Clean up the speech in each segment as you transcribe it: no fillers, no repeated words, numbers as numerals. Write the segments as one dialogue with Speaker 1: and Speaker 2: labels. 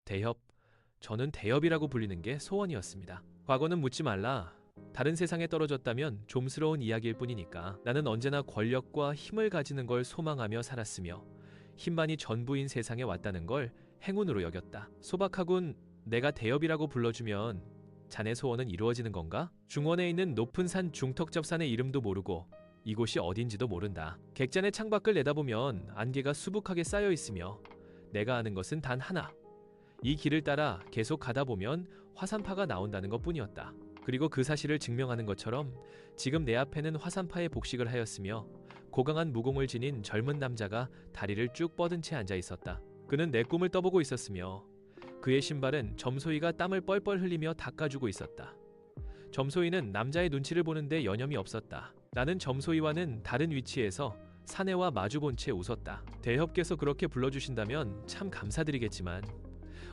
Speaker 1: 대협, 저는 대협이라고 불리는 게 소원이었습니다. 과거는 묻지 말라. 다른 세상에 떨어졌다면 좀스러운 이야기일 뿐이니까. 나는 언제나 권력과 힘을 가지는 걸 소망하며 살았으며 힘만이 전부인 세상에 왔다는 걸 행운으로 여겼다. 소박하군. 내가 대협이라고 불러주면 자네 소원은 이루어지는 건가? 중원에 있는 높은 산 중턱접산의 이름도 모르고 이곳이 어딘지도 모른다. 객잔의 창밖을 내다보면 안개가 수북하게 쌓여 있으며 내가 아는 것은 단 하나. 이 길을 따라 계속 가다 보면 화산파가 나온다는 것뿐이었다. 그리고 그 사실을 증명하는 것처럼 지금 내 앞에는 화산파에 복식을 하였으며 고강한 무공을 지닌 젊은 남자가 다리를 쭉 뻗은 채 앉아 있었다. 그는 내 꿈을 떠보고 있었으며 그의 신발은 점소이가 땀을 뻘뻘 흘리며 닦아주고 있었다. 점소이는 남자의 눈치를 보는데 여념이 없었다. 나는 점소이와는 다른 위치에서 사내와 마주본 채 웃었다. 대협께서 그렇게 불러주신다면 참 감사드리겠지만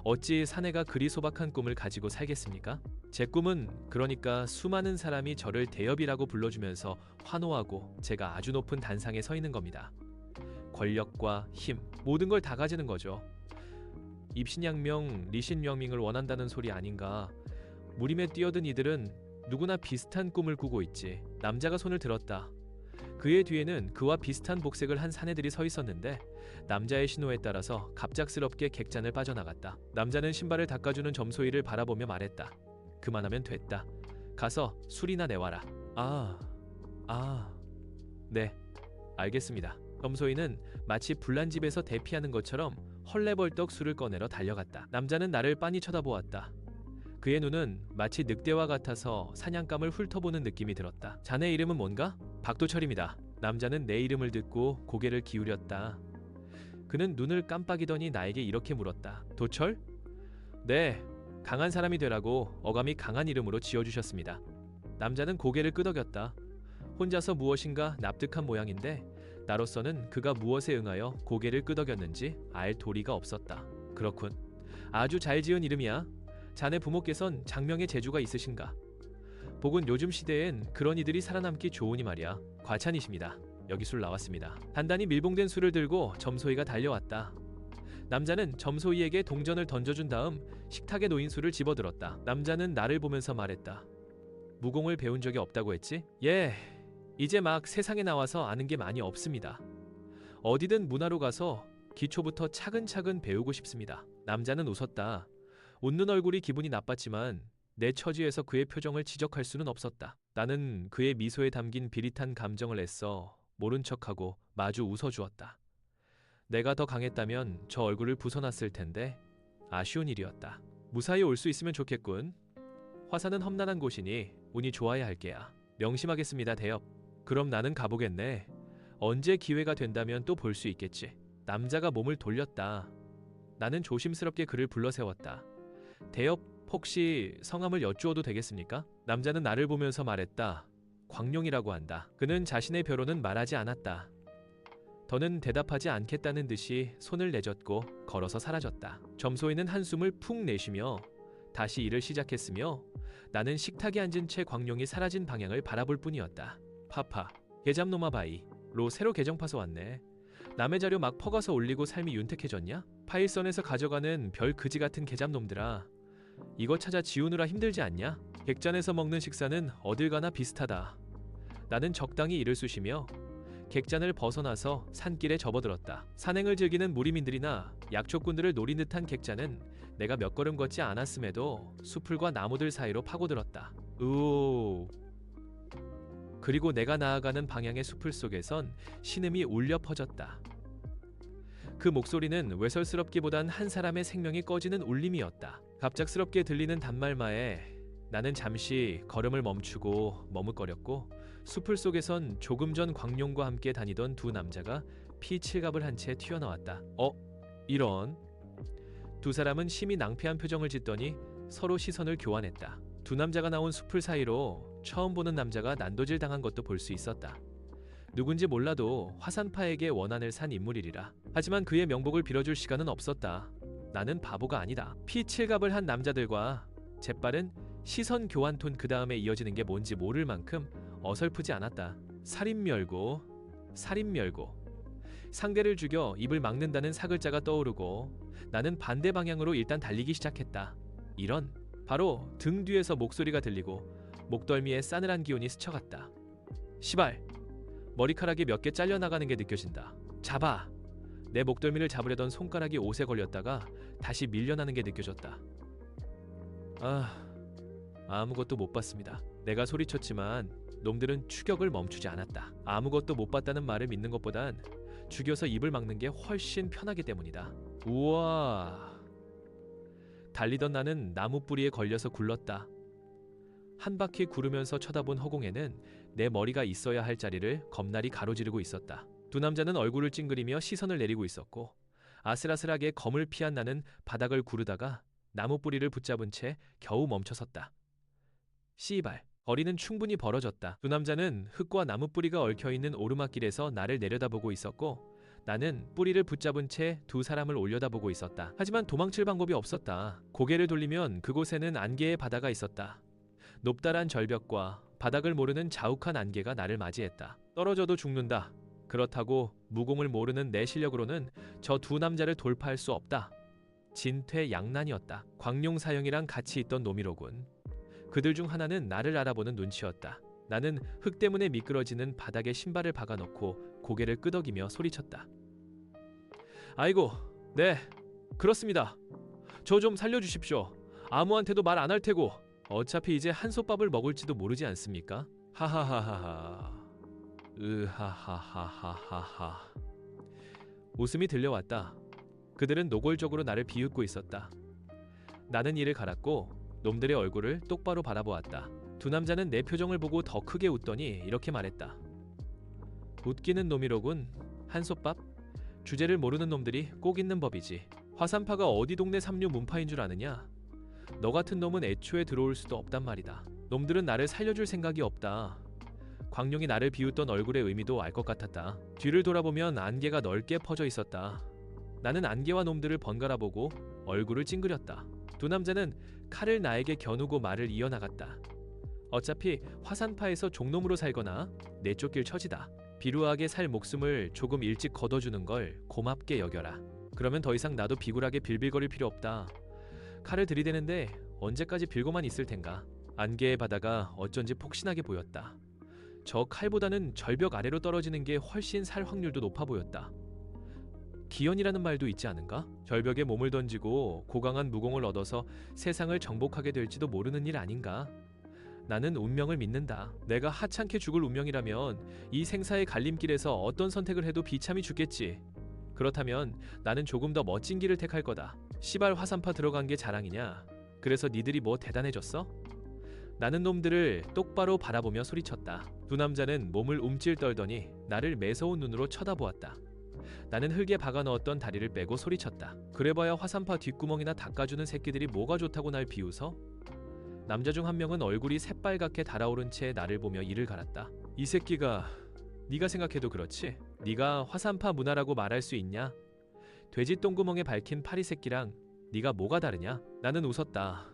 Speaker 1: 어찌 사내가 그리 소박한 꿈을 가지고 살겠습니까? 제 꿈은 그러니까 수많은 사람이 저를 대협이라고 불러주면서 환호하고 제가 아주 높은 단상에 서 있는 겁니다. 권력과 힘, 모든 걸 다 가지는 거죠. 입신양명, 리신명명을 원한다는 소리 아닌가. 무림에 뛰어든 이들은 누구나 비슷한 꿈을 꾸고 있지. 남자가 손을 들었다. 그의 뒤에는 그와 비슷한 복색을 한 사내들이 서 있었는데 남자의 신호에 따라서 갑작스럽게 객잔을 빠져나갔다. 남자는 신발을 닦아주는 점소이를 바라보며 말했다. 그만하면 됐다. 가서 술이나 내와라. 네, 알겠습니다. 점소이는 마치 불난집에서 대피하는 것처럼 헐레벌떡 술을 꺼내러 달려갔다. 남자는 나를 빤히 쳐다보았다. 그의 눈은 마치 늑대와 같아서 사냥감을 훑어보는 느낌이 들었다. 자네 이름은 뭔가? 박도철입니다. 남자는 내 이름을 듣고 고개를 기울였다. 그는 눈을 깜빡이더니 나에게 이렇게 물었다. 도철? 네, 강한 사람이 되라고 어감이 강한 이름으로 지어주셨습니다. 남자는 고개를 끄덕였다. 혼자서 무엇인가 납득한 모양인데 나로서는 그가 무엇에 응하여 고개를 끄덕였는지 알 도리가 없었다. 그렇군. 아주 잘 지은 이름이야. 자네 부모께선 장명의 재주가 있으신가? 복은 요즘 시대엔 그런 이들이 살아남기 좋으니 말이야. 과찬이십니다. 여기 술 나왔습니다. 단단히 밀봉된 술을 들고 점소이가 달려왔다. 남자는 점소이에게 동전을 던져준 다음 식탁에 놓인 술을 집어들었다. 남자는 나를 보면서 말했다. 무공을 배운 적이 없다고 했지? 예, 이제 막 세상에 나와서 아는 게 많이 없습니다. 어디든 문화로 가서 기초부터 차근차근 배우고 싶습니다. 남자는 웃었다. 웃는 얼굴이 기분이 나빴지만 내 처지에서 그의 표정을 지적할 수는 없었다. 나는 그의 미소에 담긴 비릿한 감정을 애써 모른 척하고 마주 웃어주었다. 내가 더 강했다면 저 얼굴을 부숴놨을 텐데 아쉬운 일이었다. 무사히 올 수 있으면 좋겠군. 화산은 험난한 곳이니 운이 좋아야 할 게야. 명심하겠습니다, 대협. 그럼 나는 가보겠네. 언제 기회가 된다면 또 볼 수 있겠지. 남자가 몸을 돌렸다. 나는 조심스럽게 그를 불러세웠다. 대협, 혹시 성함을 여쭈어도 되겠습니까? 남자는 나를 보면서 말했다. 광룡이라고 한다. 그는 자신의 별호는 말하지 않았다. 더는 대답하지 않겠다는 듯이 손을 내젓고 걸어서 사라졌다. 점소이는 한숨을 푹 내쉬며 다시 일을 시작했으며 나는 식탁에 앉은 채 광룡이 사라진 방향을 바라볼 뿐이었다. 파파, 계잡노마바이로 새로 계정 파서 왔네. 남의 자료 막 퍼가서 올리고 삶이 윤택해졌냐? 파일선에서 가져가는 별 그지 같은 계잡놈들아. 이거 찾아 지우느라 힘들지 않냐? 객잔에서 먹는 식사는 어딜 가나 비슷하다. 나는 적당히 이를 쑤시며 객잔을 벗어나서 산길에 접어들었다. 산행을 즐기는 무리민들이나 약초꾼들을 노린 듯한 객잔은 내가 몇 걸음 걷지 않았음에도 수풀과 나무들 사이로 파고들었다. 으오. 그리고 내가 나아가는 방향의 수풀 속에선 신음이 울려 퍼졌다. 그 목소리는 외설스럽기보단 한 사람의 생명이 꺼지는 울림이었다. 갑작스럽게 들리는 단말마에 나는 잠시 걸음을 멈추고 머뭇거렸고 수풀 속에선 조금 전 광룡과 함께 다니던 두 남자가 피칠갑을 한 채 튀어나왔다. 이런. 두 사람은 심히 낭패한 표정을 짓더니 서로 시선을 교환했다. 두 남자가 나온 수풀 사이로 처음 보는 남자가 난도질 당한 것도 볼 수 있었다. 누군지 몰라도 화산파에게 원한을 산 인물이리라. 하지만 그의 명복을 빌어줄 시간은 없었다. 나는 바보가 아니다. 피칠갑을 한 남자들과 재빠른 시선 교환 톤 그 다음에 이어지는 게 뭔지 모를 만큼 어설프지 않았다. 살인 멸고 상대를 죽여 입을 막는다는 사글자가 떠오르고 나는 반대 방향으로 일단 달리기 시작했다. 이런, 바로 등 뒤에서 목소리가 들리고 목덜미에 싸늘한 기운이 스쳐갔다. 시발, 머리카락이 몇 개 잘려나가는 게 느껴진다. 잡아. 내 목덜미를 잡으려던 손가락이 옷에 걸렸다가 다시 밀려나는 게 느껴졌다. 아무것도 못 봤습니다. 내가 소리쳤지만 놈들은 추격을 멈추지 않았다. 아무것도 못 봤다는 말을 믿는 것보단 죽여서 입을 막는 게 훨씬 편하기 때문이다. 우와. 달리던 나는 나무 뿌리에 걸려서 굴렀다. 한 바퀴 구르면서 쳐다본 허공에는 내 머리가 있어야 할 자리를 겁나리 가로지르고 있었다. 두 남자는 얼굴을 찡그리며 시선을 내리고 있었고 아슬아슬하게 검을 피한 나는 바닥을 구르다가 나무 뿌리를 붙잡은 채 겨우 멈춰섰다. 씨발, 거리는 충분히 벌어졌다. 두 남자는 흙과 나무 뿌리가 얽혀있는 오르막길에서 나를 내려다보고 있었고 나는 뿌리를 붙잡은 채 두 사람을 올려다보고 있었다. 하지만 도망칠 방법이 없었다. 고개를 돌리면 그곳에는 안개의 바다가 있었다. 높다란 절벽과 바닥을 모르는 자욱한 안개가 나를 맞이했다. 떨어져도 죽는다. 그렇다고 무공을 모르는 내 실력으로는 저 두 남자를 돌파할 수 없다. 진퇴양난이었다. 광룡사형이랑 같이 있던 놈이로군. 그들 중 하나는 나를 알아보는 눈치였다. 나는 흙 때문에 미끄러지는 바닥에 신발을 박아놓고 고개를 끄덕이며 소리쳤다. 아이고, 네, 그렇습니다. 저 좀 살려주십시오. 아무한테도 말 안 할 테고 어차피 이제 한솥밥을 먹을지도 모르지 않습니까? 하하하하하. 으하하하하하. 웃음이 들려왔다. 그들은 노골적으로 나를 비웃고 있었다. 나는 이를 갈았고 놈들의 얼굴을 똑바로 바라보았다. 두 남자는 내 표정을 보고 더 크게 웃더니 이렇게 말했다. 웃기는 놈이로군. 한솥밥? 주제를 모르는 놈들이 꼭 있는 법이지. 화산파가 어디 동네 삼류 문파인 줄 아느냐? 너 같은 놈은 애초에 들어올 수도 없단 말이다. 놈들은 나를 살려줄 생각이 없다. 광룡이 나를 비웃던 얼굴의 의미도 알 것 같았다. 뒤를 돌아보면 안개가 넓게 퍼져 있었다. 나는 안개와 놈들을 번갈아 보고 얼굴을 찡그렸다. 두 남자는 칼을 나에게 겨누고 말을 이어나갔다. 어차피 화산파에서 종놈으로 살거나 내쫓길 처지다. 비루하게 살 목숨을 조금 일찍 거둬주는 걸 고맙게 여겨라. 그러면 더 이상 나도 비굴하게 빌빌거릴 필요 없다. 칼을 들이대는데 언제까지 빌고만 있을 텐가. 안개의 바다가 어쩐지 폭신하게 보였다. 저 칼보다는 절벽 아래로 떨어지는 게 훨씬 살 확률도 높아 보였다. 기연이라는 말도 있지 않은가? 절벽에 몸을 던지고 고강한 무공을 얻어서 세상을 정복하게 될지도 모르는 일 아닌가? 나는 운명을 믿는다. 내가 하찮게 죽을 운명이라면 이 생사의 갈림길에서 어떤 선택을 해도 비참히 죽겠지. 그렇다면 나는 조금 더 멋진 길을 택할 거다. 시발 화산파 들어간 게 자랑이냐? 그래서 니들이 뭐 대단해졌어? 나는 놈들을 똑바로 바라보며 소리쳤다. 두 남자는 몸을 움찔 떨더니 나를 매서운 눈으로 쳐다보았다. 나는 흙에 박아 넣었던 다리를 빼고 소리쳤다. 그래봐야 화산파 뒷구멍이나 닦아주는 새끼들이 뭐가 좋다고 날 비웃어? 남자 중 한 명은 얼굴이 새빨갛게 달아오른 채 나를 보며 이를 갈았다. 이 새끼가 네가 생각해도 그렇지? 네가 화산파 문화라고 말할 수 있냐? 돼지 똥구멍에 밝힌 파리 새끼랑 네가 뭐가 다르냐? 나는 웃었다.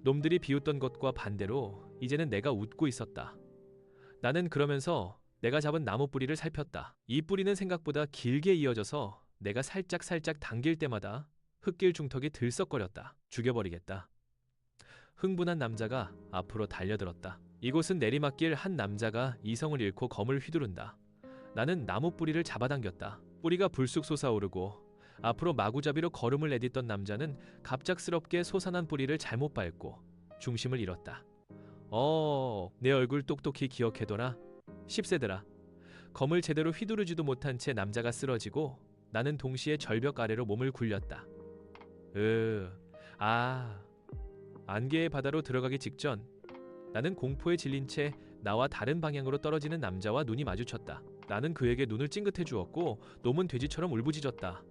Speaker 1: 놈들이 비웃던 것과 반대로 이제는 내가 웃고 있었다. 나는 그러면서 내가 잡은 나무 뿌리를 살폈다. 이 뿌리는 생각보다 길게 이어져서 내가 살짝 당길 때마다 흙길 중턱이 들썩거렸다. 죽여버리겠다. 흥분한 남자가 앞으로 달려들었다. 이곳은 내리막길. 한 남자가 이성을 잃고 검을 휘두른다. 나는 나무 뿌리를 잡아당겼다. 뿌리가 불쑥 솟아오르고 앞으로 마구잡이로 걸음을 내딛던 남자는 갑작스럽게 솟아난 뿌리를 잘못 밟고 중심을 잃었다. 내 얼굴 똑똑히 기억해둬라. 10세들아. 검을 제대로 휘두르지도 못한 채 남자가 쓰러지고 나는 동시에 절벽 아래로 몸을 굴렸다. 안개의 바다로 들어가기 직전 나는 공포에 질린 채 나와 다른 방향으로 떨어지는 남자와 눈이 마주쳤다. 나는 그에게 눈을 찡긋해 주었고 놈은 돼지처럼 울부짖었다.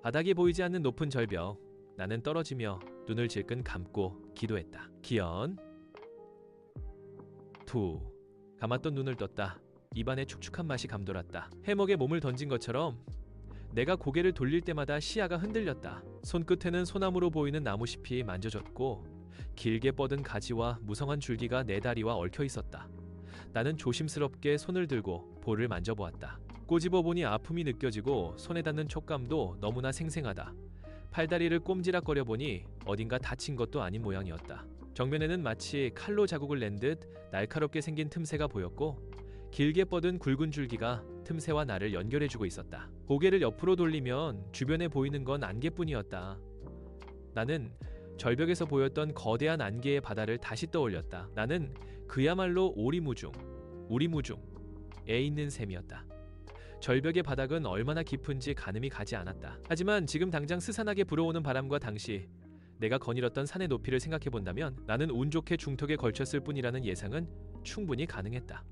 Speaker 1: 바닥이 보이지 않는 높은 절벽. 나는 떨어지며 눈을 질끈 감고 기도했다. 기연. 투. 감았던 눈을 떴다. 입안에 축축한 맛이 감돌았다. 해먹에 몸을 던진 것처럼 내가 고개를 돌릴 때마다 시야가 흔들렸다. 손끝에는 소나무로 보이는 나무잎이 만져졌고 길게 뻗은 가지와 무성한 줄기가 내 다리와 얽혀 있었다. 나는 조심스럽게 손을 들고 볼을 만져보았다. 꼬집어 보니 아픔이 느껴지고 손에 닿는 촉감도 너무나 생생하다. 팔다리를 꼼지락거려 보니 어딘가 다친 것도 아닌 모양이었다. 정면에는 마치 칼로 자국을 낸 듯 날카롭게 생긴 틈새가 보였고 길게 뻗은 굵은 줄기가 틈새와 나를 연결해주고 있었다. 고개를 옆으로 돌리면 주변에 보이는 건 안개뿐이었다. 나는 절벽에서 보였던 거대한 안개의 바다를 다시 떠올렸다. 나는 그야말로 우리무중에 있는 셈이었다. 절벽의 바닥은 얼마나 깊은지 가늠이 가지 않았다. 하지만 지금 당장 스산하게 불어오는 바람과 당시 내가 거닐었던 산의 높이를 생각해본다면 나는 운 좋게 중턱에 걸쳤을 뿐이라는 예상은 충분히 가능했다.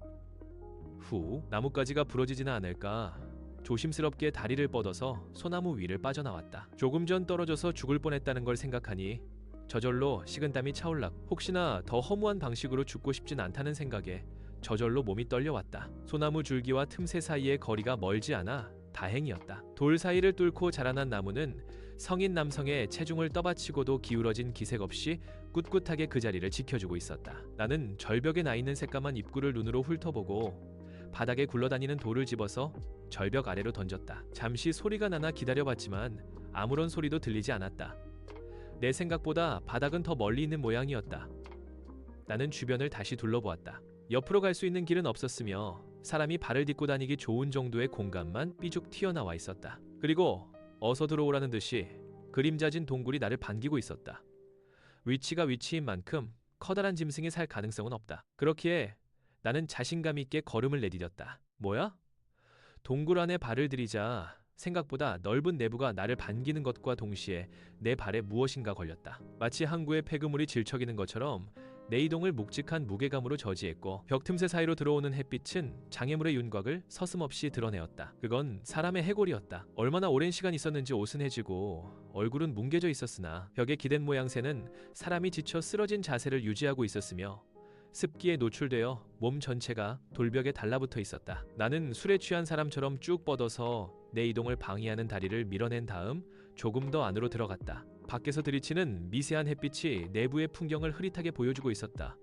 Speaker 1: 후, 나뭇가지가 부러지지는 않을까 조심스럽게 다리를 뻗어서 소나무 위를 빠져나왔다. 조금 전 떨어져서 죽을 뻔했다는 걸 생각하니 저절로 식은땀이 차올랐고 혹시나 더 허무한 방식으로 죽고 싶진 않다는 생각에 저절로 몸이 떨려왔다. 소나무 줄기와 틈새 사이의 거리가 멀지 않아 다행이었다. 돌 사이를 뚫고 자라난 나무는 성인 남성의 체중을 떠받치고도 기울어진 기색 없이 꿋꿋하게 그 자리를 지켜주고 있었다. 나는 절벽에 나 있는 새까만 입구를 눈으로 훑어보고 바닥에 굴러다니는 돌을 집어서 절벽 아래로 던졌다. 잠시 소리가 나나 기다려봤지만 아무런 소리도 들리지 않았다. 내 생각보다 바닥은 더 멀리 있는 모양이었다. 나는 주변을 다시 둘러보았다. 옆으로 갈 수 있는 길은 없었으며 사람이 발을 딛고 다니기 좋은 정도의 공간만 삐죽 튀어나와 있었다. 그리고 어서 들어오라는 듯이 그림자진 동굴이 나를 반기고 있었다. 위치가 위치인 만큼 커다란 짐승이 살 가능성은 없다. 그렇기에 나는 자신감 있게 걸음을 내디뎠다. 뭐야? 동굴 안에 발을 들이자 생각보다 넓은 내부가 나를 반기는 것과 동시에 내 발에 무엇인가 걸렸다. 마치 항구의 폐그물이 질척이는 것처럼 내 이동을 묵직한 무게감으로 저지했고 벽 틈새 사이로 들어오는 햇빛은 장애물의 윤곽을 서슴없이 드러내었다. 그건 사람의 해골이었다. 얼마나 오랜 시간 있었는지 옷은 해지고 얼굴은 뭉개져 있었으나 벽에 기댄 모양새는 사람이 지쳐 쓰러진 자세를 유지하고 있었으며 습기에 노출되어 몸 전체가 돌벽에 달라붙어 있었다. 나는 술에 취한 사람처럼 쭉 뻗어서 내 이동을 방해하는 다리를 밀어낸 다음 조금 더 안으로 들어갔다. 밖에서 들이치는 미세한 햇빛이 내부의 풍경을 흐릿하게 보여주고 있었다.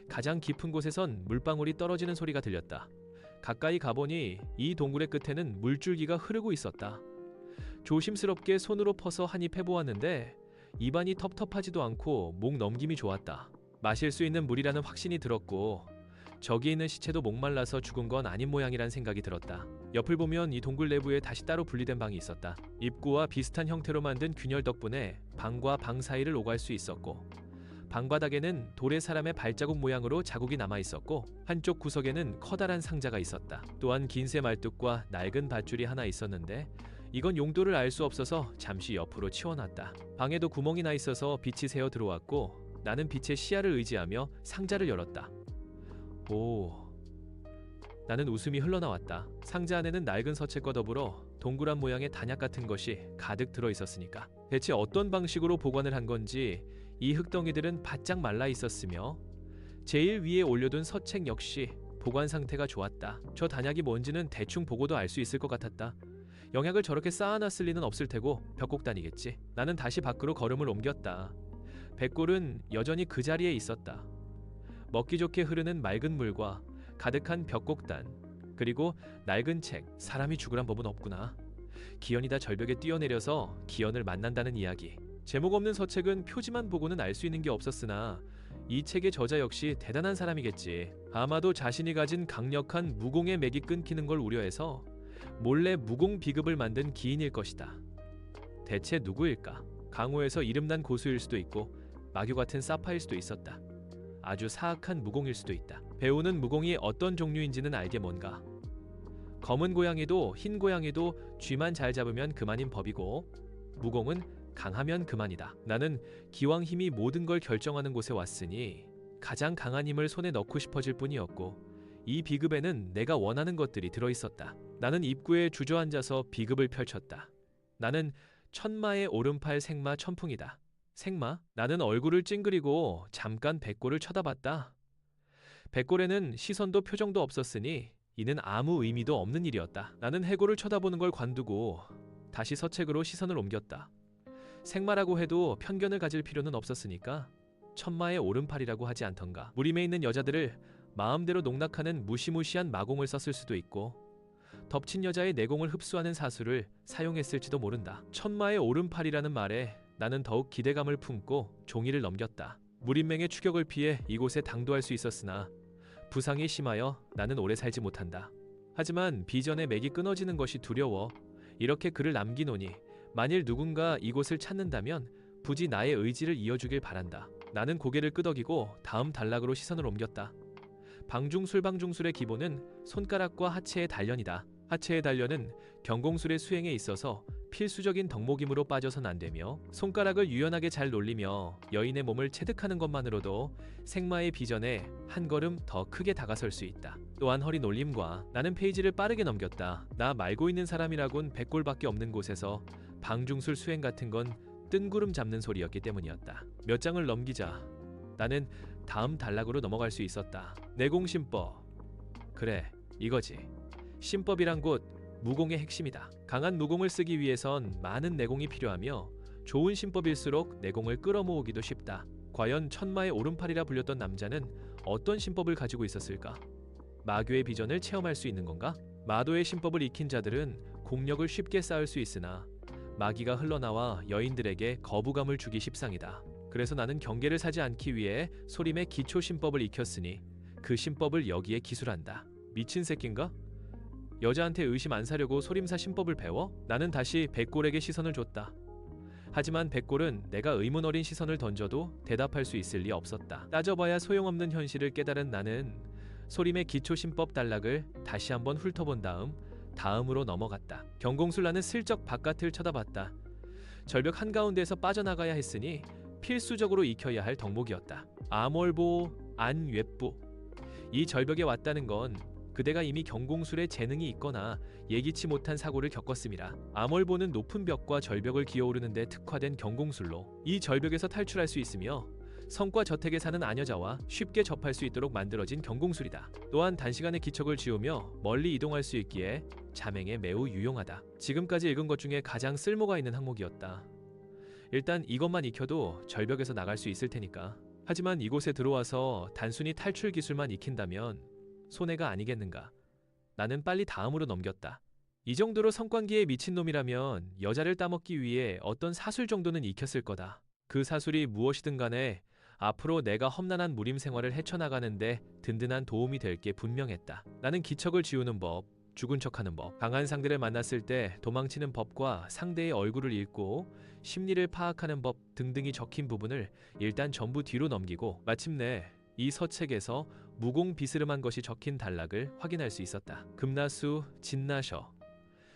Speaker 1: 가장 깊은 곳에선 물방울이 떨어지는 소리가 들렸다. 가까이 가보니 이 동굴의 끝에는 물줄기가 흐르고 있었다. 조심스럽게 손으로 퍼서 한 입 해보았는데 입안이 텁텁하지도 않고 목 넘김이 좋았다. 마실 수 있는 물이라는 확신이 들었고 저기 있는 시체도 목말라서 죽은 건 아닌 모양이란 생각이 들었다. 옆을 보면 이 동굴 내부에 다시 따로 분리된 방이 있었다. 입구와 비슷한 형태로 만든 균열 덕분에 방과 방 사이를 오갈 수 있었고 방바닥에는 돌의 사람의 발자국 모양으로 자국이 남아 있었고 한쪽 구석에는 커다란 상자가 있었다. 또한 긴 새 말뚝과 낡은 밧줄이 하나 있었는데 이건 용도를 알 수 없어서 잠시 옆으로 치워놨다. 방에도 구멍이 나 있어서 빛이 새어 들어왔고 나는 빛의 시야를 의지하며 상자를 열었다. 오... 나는 웃음이 흘러나왔다. 상자 안에는 낡은 서책과 더불어 동그란 모양의 단약 같은 것이 가득 들어있었으니까. 대체 어떤 방식으로 보관을 한 건지 이 흙덩이들은 바짝 말라 있었으며 제일 위에 올려둔 서책 역시 보관 상태가 좋았다. 저 단약이 뭔지는 대충 보고도 알 수 있을 것 같았다. 영약을 저렇게 쌓아놨을 리는 없을 테고 벽곡단이겠지. 나는 다시 밖으로 걸음을 옮겼다. 뱃골은 여전히 그 자리에 있었다. 먹기 좋게 흐르는 맑은 물과 가득한 벽곡단, 그리고 낡은 책. 사람이 죽으란 법은 없구나. 기현이다 절벽에 뛰어내려서 기현을 만난다는 이야기. 제목 없는 서책은 표지만 보고는 알 수 있는 게 없었으나 이 책의 저자 역시 대단한 사람이겠지. 아마도 자신이 가진 강력한 무공의 맥이 끊기는 걸 우려해서 몰래 무공 비급을 만든 기인일 것이다. 대체 누구일까? 강호에서 이름난 고수일 수도 있고 마교 같은 사파일 수도 있었다. 아주 사악한 무공일 수도 있다. 배우는 무공이 어떤 종류인지는 알게 뭔가. 검은 고양이도 흰 고양이도 쥐만 잘 잡으면 그만인 법이고 무공은 강하면 그만이다. 나는 기왕 힘이 모든 걸 결정하는 곳에 왔으니 가장 강한 힘을 손에 넣고 싶어질 뿐이었고 이 비급에는 내가 원하는 것들이 들어있었다. 나는 입구에 주저앉아서 비급을 펼쳤다. 나는 천마의 오른팔 생마 천풍이다. 생마? 나는 얼굴을 찡그리고 잠깐 뱃골을 쳐다봤다. 뱃골에는 시선도 표정도 없었으니 이는 아무 의미도 없는 일이었다. 나는 해골을 쳐다보는 걸 관두고 다시 서책으로 시선을 옮겼다. 생마라고 해도 편견을 가질 필요는 없었으니까 천마의 오른팔이라고 하지 않던가. 무림에 있는 여자들을 마음대로 농락하는 무시무시한 마공을 썼을 수도 있고 덮친 여자의 내공을 흡수하는 사수를 사용했을지도 모른다. 천마의 오른팔이라는 말에 나는 더욱 기대감을 품고 종이를 넘겼다. 무린맹의 추격을 피해 이곳에 당도할 수 있었으나 부상이 심하여 나는 오래 살지 못한다. 하지만 비전의 맥이 끊어지는 것이 두려워 이렇게 글을 남기노니 만일 누군가 이곳을 찾는다면 부디 나의 의지를 이어주길 바란다. 나는 고개를 끄덕이고 다음 단락으로 시선을 옮겼다. 방중술의 기본은 손가락과 하체의 단련이다. 하체의 단련은 경공술의 수행에 있어서 필수적인 덕목이므로 빠져선 안 되며 손가락을 유연하게 잘 놀리며 여인의 몸을 체득하는 것만으로도 생마의 비전에 한 걸음 더 크게 다가설 수 있다. 또한 허리 놀림과 나는 페이지를 빠르게 넘겼다. 나 말고 있는 사람이라곤 100골밖에 없는 곳에서 방중술 수행 같은 건 뜬구름 잡는 소리였기 때문이었다. 몇 장을 넘기자 나는 다음 단락으로 넘어갈 수 있었다. 내공신법. 그래, 이거지. 신법이란 곧 무공의 핵심이다. 강한 무공을 쓰기 위해선 많은 내공이 필요하며 좋은 신법일수록 내공을 끌어모으기도 쉽다. 과연 천마의 오른팔이라 불렸던 남자는 어떤 신법을 가지고 있었을까? 마교의 비전을 체험할 수 있는 건가? 마도의 신법을 익힌 자들은 공력을 쉽게 쌓을 수 있으나 마기가 흘러나와 여인들에게 거부감을 주기 십상이다. 그래서 나는 경계를 사지 않기 위해 소림의 기초 신법을 익혔으니 그 신법을 여기에 기술한다. 미친 새낀가? 여자한테 의심 안 사려고 소림사 신법을 배워? 나는 다시 백골에게 시선을 줬다. 하지만 백골은 내가 의문 어린 시선을 던져도 대답할 수 있을 리 없었다. 따져봐야 소용없는 현실을 깨달은 나는 소림의 기초 신법 단락을 다시 한번 훑어본 다음으로 넘어갔다. 경공술. 나는 슬쩍 바깥을 쳐다봤다. 절벽 한가운데에서 빠져나가야 했으니 필수적으로 익혀야 할 덕목이었다. 아몰보 안외부. 이 절벽에 왔다는 건 그대가 이미 경공술에 재능이 있거나 예기치 못한 사고를 겪었음이라. 아몰보는 높은 벽과 절벽을 기어오르는 데 특화된 경공술로 이 절벽에서 탈출할 수 있으며 성과 저택에 사는 아녀자와 쉽게 접할 수 있도록 만들어진 경공술이다. 또한 단시간에 기척을 지우며 멀리 이동할 수 있기에 자맹에 매우 유용하다. 지금까지 읽은 것 중에 가장 쓸모가 있는 항목이었다. 일단 이것만 익혀도 절벽에서 나갈 수 있을 테니까. 하지만 이곳에 들어와서 단순히 탈출 기술만 익힌다면 손해가 아니겠는가. 나는 빨리 다음으로 넘겼다. 이 정도로 성관기에 미친놈이라면 여자를 따먹기 위해 어떤 사술 정도는 익혔을 거다. 그 사술이 무엇이든 간에 앞으로 내가 험난한 무림 생활을 헤쳐나가는데 든든한 도움이 될 게 분명했다. 나는 기척을 지우는 법, 죽은 척하는 법, 강한 상대를 만났을 때 도망치는 법과 상대의 얼굴을 읽고 심리를 파악하는 법 등등이 적힌 부분을 일단 전부 뒤로 넘기고 마침내 이 서책에서 무공 비스름한 것이 적힌 단락을 확인할 수 있었다. 금나수 진나셔.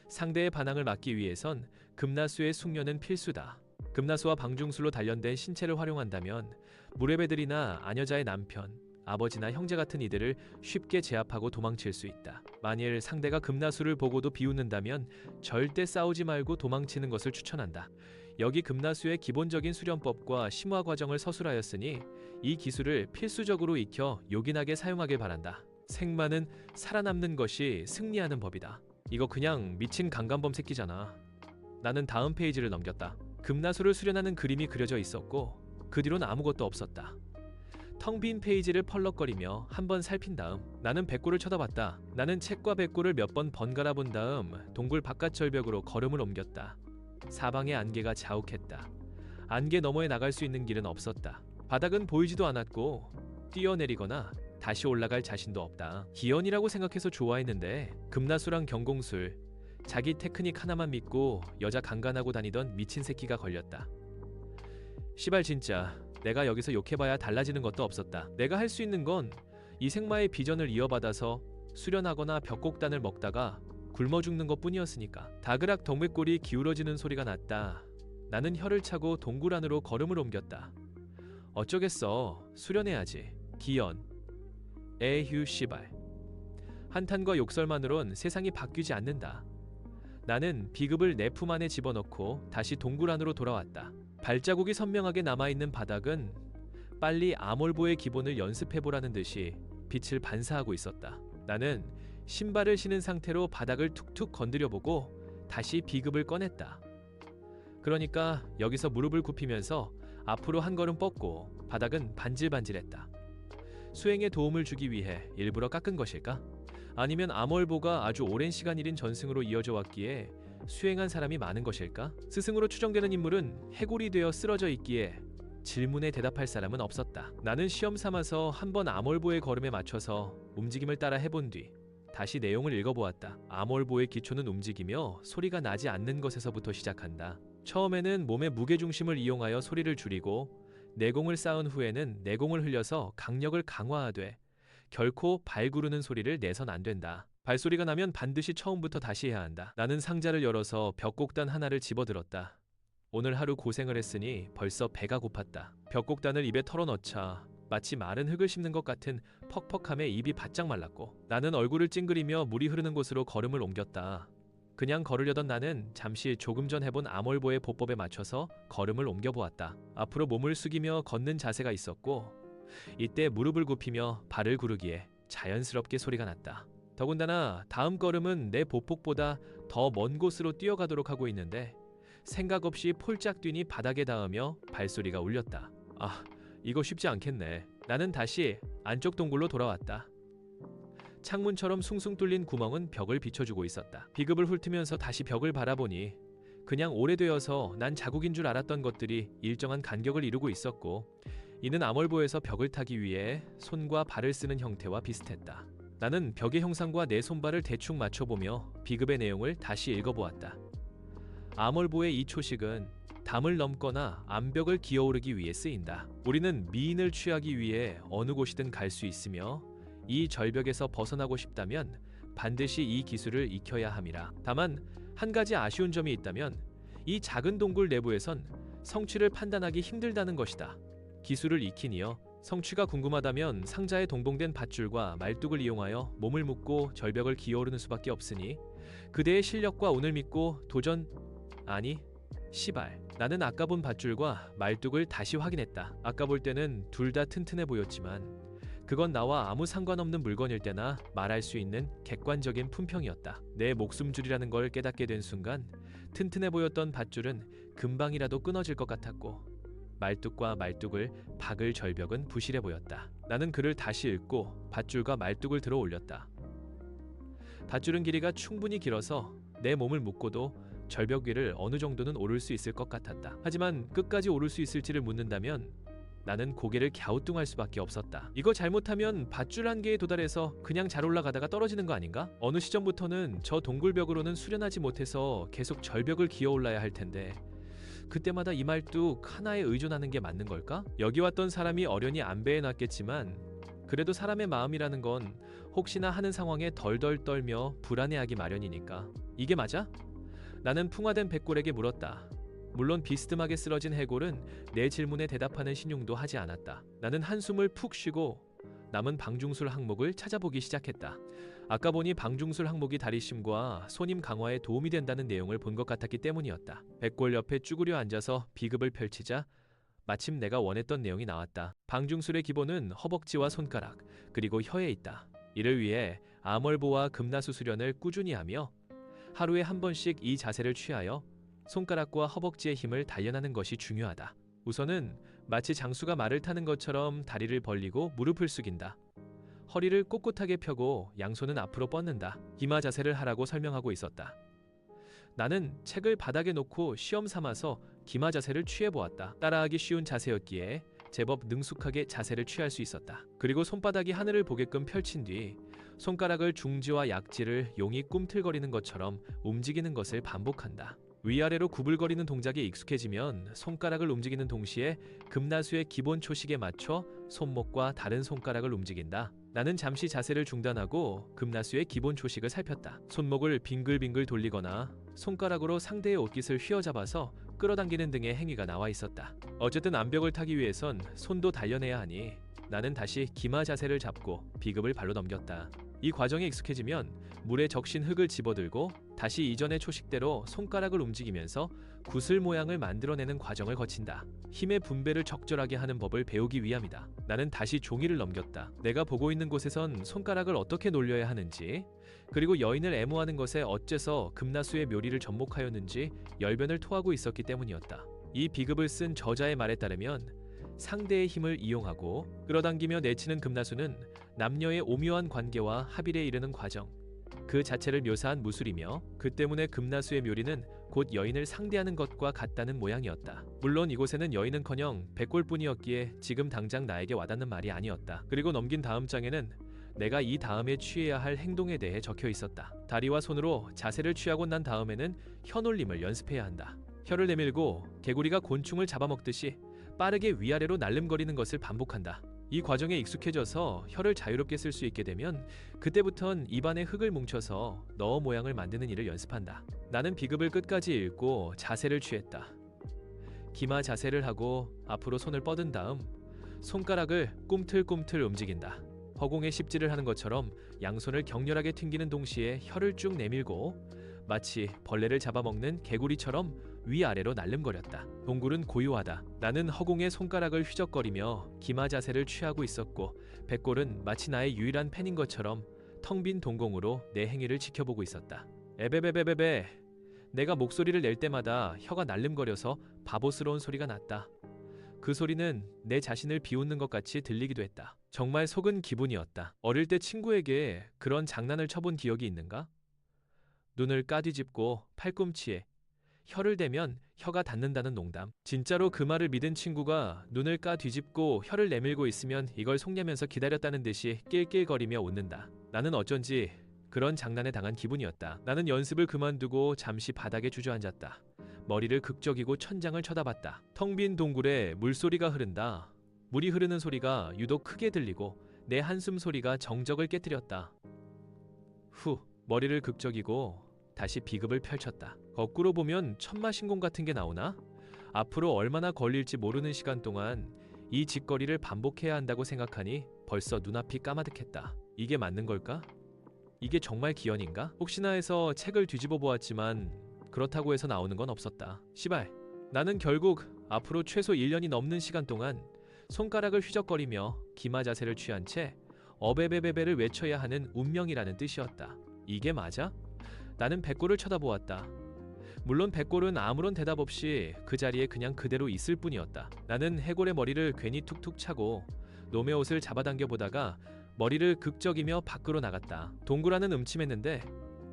Speaker 1: 상대의 반항을 막기 위해선 금나수의 숙련은 필수다. 금나수와 방중술로 단련된 신체를 활용한다면 무례배들이나 아녀자의 남편, 아버지나 형제 같은 이들을 쉽게 제압하고 도망칠 수 있다. 만일 상대가 금나수를 보고도 비웃는다면 절대 싸우지 말고 도망치는 것을 추천한다. 여기 금나수의 기본적인 수련법과 심화 과정을 서술하였으니 이 기술을 필수적으로 익혀 요긴하게 사용하길 바란다. 생마는 살아남는 것이 승리하는 법이다. 이거 그냥 미친 강간범 새끼잖아. 나는 다음 페이지를 넘겼다. 금나수를 수련하는 그림이 그려져 있었고 그 뒤로는 아무것도 없었다. 텅 빈 페이지를 펄럭거리며 한번 살핀 다음 나는 백골을 쳐다봤다. 나는 책과 백골을 몇 번 번갈아 본 다음 동굴 바깥 절벽으로 걸음을 옮겼다. 사방의 안개가 자욱했다. 안개 너머에 나갈 수 있는 길은 없었다. 바닥은 보이지도 않았고 뛰어내리거나 다시 올라갈 자신도 없다. 기연이라고 생각해서 좋아했는데 금나수랑 경공술, 자기 테크닉 하나만 믿고 여자 강간하고 다니던 미친 새끼가 걸렸다. 시발 진짜 내가 여기서 욕해봐야 달라지는 것도 없었다. 내가 할 수 있는 건 이 생마의 비전을 이어받아서 수련하거나 벽곡단을 먹다가 굶어 죽는 것뿐이었으니까. 다그락 덕맥골이 기울어지는 소리가 났다. 나는 혀를 차고 동굴 안으로 걸음을 옮겼다. 어쩌겠어. 수련해야지. 기연. 에휴 씨발. 한탄과 욕설만으론 세상이 바뀌지 않는다. 나는 비급을 내 품 안에 집어넣고 다시 동굴 안으로 돌아왔다. 발자국이 선명하게 남아있는 바닥은 빨리 아몰보의 기본을 연습해보라는 듯이 빛을 반사하고 있었다. 나는 신발을 신은 상태로 바닥을 툭툭 건드려보고 다시 비급을 꺼냈다. 그러니까 여기서 무릎을 굽히면서 앞으로 한 걸음 뻗고 바닥은 반질반질했다. 수행에 도움을 주기 위해 일부러 깎은 것일까? 아니면 암월보가 아주 오랜 시간 일인 전승으로 이어져 왔기에 수행한 사람이 많은 것일까? 스승으로 추정되는 인물은 해골이 되어 쓰러져 있기에 질문에 대답할 사람은 없었다. 나는 시험 삼아서 한번 암월보의 걸음에 맞춰서 움직임을 따라 해본 뒤 다시 내용을 읽어보았다. 암월보의 기초는 움직이며 소리가 나지 않는 것에서부터 시작한다. 처음에는 몸의 무게중심을 이용하여 소리를 줄이고 내공을 쌓은 후에는 내공을 흘려서 강력을 강화하되 결코 발 구르는 소리를 내선 안 된다. 발소리가 나면 반드시 처음부터 다시 해야 한다. 나는 상자를 열어서 벽곡단 하나를 집어들었다. 오늘 하루 고생을 했으니 벌써 배가 고팠다. 벽곡단을 입에 털어넣자 마치 마른 흙을 씹는 것 같은 퍽퍽함에 입이 바짝 말랐고 나는 얼굴을 찡그리며 물이 흐르는 곳으로 걸음을 옮겼다. 그냥 걸으려던 나는 잠시 조금 전 해본 암월보의 보법에 맞춰서 걸음을 옮겨보았다. 앞으로 몸을 숙이며 걷는 자세가 있었고 이때 무릎을 굽히며 발을 구르기에 자연스럽게 소리가 났다. 더군다나 다음 걸음은 내 보폭보다 더 먼 곳으로 뛰어가도록 하고 있는데 생각 없이 폴짝 뛰니 바닥에 닿으며 발소리가 울렸다. 아, 이거 쉽지 않겠네. 나는 다시 안쪽 동굴로 돌아왔다. 창문처럼 숭숭 뚫린 구멍은 벽을 비춰주고 있었다. 비급을 훑으면서 다시 벽을 바라보니 그냥 오래되어서 난 자국인 줄 알았던 것들이 일정한 간격을 이루고 있었고 이는 암월보에서 벽을 타기 위해 손과 발을 쓰는 형태와 비슷했다. 나는 벽의 형상과 내 손발을 대충 맞춰보며 비급의 내용을 다시 읽어보았다. 암월보의 이 초식은 담을 넘거나 암벽을 기어오르기 위해 쓰인다. 우리는 미인을 취하기 위해 어느 곳이든 갈 수 있으며 이 절벽에서 벗어나고 싶다면 반드시 이 기술을 익혀야 함이라. 다만 한 가지 아쉬운 점이 있다면 이 작은 동굴 내부에선 성취를 판단하기 힘들다는 것이다. 기술을 익히니여 성취가 궁금하다면 상자에 동봉된 밧줄과 말뚝을 이용하여 몸을 묶고 절벽을 기어오르는 수밖에 없으니 그대의 실력과 운을 믿고 도전... 아니, 시발. 나는 아까 본 밧줄과 말뚝을 다시 확인했다. 아까 볼 때는 둘 다 튼튼해 보였지만 그건 나와 아무 상관없는 물건일 때나 말할 수 있는 객관적인 품평이었다. 내 목숨줄이라는 걸 깨닫게 된 순간 튼튼해 보였던 밧줄은 금방이라도 끊어질 것 같았고 말뚝과 말뚝을 박을 절벽은 부실해 보였다. 나는 글을 다시 읽고 밧줄과 말뚝을 들어 올렸다. 밧줄은 길이가 충분히 길어서 내 몸을 묶고도 절벽 위를 어느 정도는 오를 수 있을 것 같았다. 하지만 끝까지 오를 수 있을지를 묻는다면 나는 고개를 갸우뚱할 수밖에 없었다. 이거 잘못하면 밧줄 한계에 도달해서 그냥 잘 올라가다가 떨어지는 거 아닌가? 어느 시점부터는 저 동굴벽으로는 수련하지 못해서 계속 절벽을 기어올라야 할 텐데 그때마다 이 말뚝 하나에 의존하는 게 맞는 걸까? 여기 왔던 사람이 어련히 안배해 놨겠지만 그래도 사람의 마음이라는 건 혹시나 하는 상황에 덜덜 떨며 불안해하기 마련이니까 이게 맞아? 나는 풍화된 백골에게 물었다. 물론 비스듬하게 쓰러진 해골은 내 질문에 대답하는 신용도 하지 않았다. 나는 한숨을 푹 쉬고 남은 방중술 항목을 찾아보기 시작했다. 아까 보니 방중술 항목이 다리심과 손힘 강화에 도움이 된다는 내용을 본 것 같았기 때문이었다. 백골 옆에 쭈그려 앉아서 비급을 펼치자 마침 내가 원했던 내용이 나왔다. 방중술의 기본은 허벅지와 손가락 그리고 혀에 있다. 이를 위해 암월보와 금나수 수련을 꾸준히 하며 하루에 한 번씩 이 자세를 취하여 손가락과 허벅지의 힘을 단련하는 것이 중요하다. 우선은 마치 장수가 말을 타는 것처럼 다리를 벌리고 무릎을 숙인다. 허리를 꼿꼿하게 펴고 양손은 앞으로 뻗는다. 기마 자세를 하라고 설명하고 있었다. 나는 책을 바닥에 놓고 시험 삼아서 기마 자세를 취해보았다. 따라하기 쉬운 자세였기에 제법 능숙하게 자세를 취할 수 있었다. 그리고 손바닥이 하늘을 보게끔 펼친 뒤 손가락을 중지와 약지를 용이 꿈틀거리는 것처럼 움직이는 것을 반복한다. 위아래로 구불거리는 동작에 익숙해지면 손가락을 움직이는 동시에 금나수의 기본 초식에 맞춰 손목과 다른 손가락을 움직인다. 나는 잠시 자세를 중단하고 금나수의 기본 초식을 살폈다. 손목을 빙글빙글 돌리거나 손가락으로 상대의 옷깃을 휘어잡아서 끌어당기는 등의 행위가 나와 있었다. 어쨌든 암벽을 타기 위해선 손도 단련해야 하니 나는 다시 기마 자세를 잡고 비급을 발로 넘겼다. 이 과정에 익숙해지면 물에 적신 흙을 집어들고 다시 이전의 초식대로 손가락을 움직이면서 구슬 모양을 만들어내는 과정을 거친다. 힘의 분배를 적절하게 하는 법을 배우기 위함이다. 나는 다시 종이를 넘겼다. 내가 보고 있는 곳에선 손가락을 어떻게 놀려야 하는지 그리고 여인을 애무하는 것에 어째서 금나수의 묘리를 접목하였는지 열변을 토하고 있었기 때문이었다. 이 비급을 쓴 저자의 말에 따르면 상대의 힘을 이용하고 끌어당기며 내치는 금나수는 남녀의 오묘한 관계와 합일에 이르는 과정 그 자체를 묘사한 무술이며 그 때문에 금나수의 묘리는 곧 여인을 상대하는 것과 같다는 모양이었다. 물론 이곳에는 여인은커녕 백골뿐이었기에 지금 당장 나에게 와닿는 말이 아니었다. 그리고 넘긴 다음 장에는 내가 이 다음에 취해야 할 행동에 대해 적혀 있었다. 다리와 손으로 자세를 취하고 난 다음에는 혀놀림을 연습해야 한다. 혀를 내밀고 개구리가 곤충을 잡아먹듯이 빠르게 위아래로 날름거리는 것을 반복한다. 이 과정에 익숙해져서 혀를 자유롭게 쓸 수 있게 되면 그때부턴 입안에 흙을 뭉쳐서 넣어 모양을 만드는 일을 연습한다. 나는 비급을 끝까지 읽고 자세를 취했다. 기마 자세를 하고 앞으로 손을 뻗은 다음 손가락을 꿈틀꿈틀 움직인다. 허공에 십지를 하는 것처럼 양손을 격렬하게 튕기는 동시에 혀를 쭉 내밀고 마치 벌레를 잡아먹는 개구리처럼 위아래로 날름거렸다. 동굴은 고요하다. 나는 허공에 손가락을 휘적거리며 기마 자세를 취하고 있었고 백골은 마치 나의 유일한 팬인 것처럼 텅 빈 동공으로 내 행위를 지켜보고 있었다. 에베베베베베. 내가 목소리를 낼 때마다 혀가 날름거려서 바보스러운 소리가 났다. 그 소리는 내 자신을 비웃는 것 같이 들리기도 했다. 정말 속은 기분이었다. 어릴 때 친구에게 그런 장난을 쳐본 기억이 있는가? 눈을 까뒤집고 팔꿈치에 혀를 대면 혀가 닿는다는 농담. 진짜로 그 말을 믿은 친구가 눈을 까뒤집고 혀를 내밀고 있으면 이걸 속냐면서 기다렸다는 듯이 낄낄거리며 웃는다. 나는 어쩐지 그런 장난에 당한 기분이었다. 나는 연습을 그만두고 잠시 바닥에 주저앉았다. 머리를 극적이고 천장을 쳐다봤다. 텅 빈 동굴에 물소리가 흐른다. 물이 흐르는 소리가 유독 크게 들리고 내 한숨 소리가 정적을 깨뜨렸다. 후, 머리를 극적이고 다시 비급을 펼쳤다. 거꾸로 보면 천마신공 같은 게 나오나? 앞으로 얼마나 걸릴지 모르는 시간 동안 이 짓거리를 반복해야 한다고 생각하니 벌써 눈앞이 까마득했다. 이게 맞는 걸까? 이게 정말 기연인가? 혹시나 해서 책을 뒤집어 보았지만 그렇다고 해서 나오는 건 없었다. 시발. 나는 결국 앞으로 최소 1년이 넘는 시간 동안 손가락을 휘적거리며 기마 자세를 취한 채 어베베베베를 외쳐야 하는 운명이라는 뜻이었다. 이게 맞아? 나는 백골을 쳐다보았다. 물론 백골은 아무런 대답 없이 그 자리에 그냥 그대로 있을 뿐이었다. 나는 해골의 머리를 괜히 툭툭 차고 놈의 옷을 잡아당겨 보다가 머리를 극적이며 밖으로 나갔다. 동굴 안은 음침했는데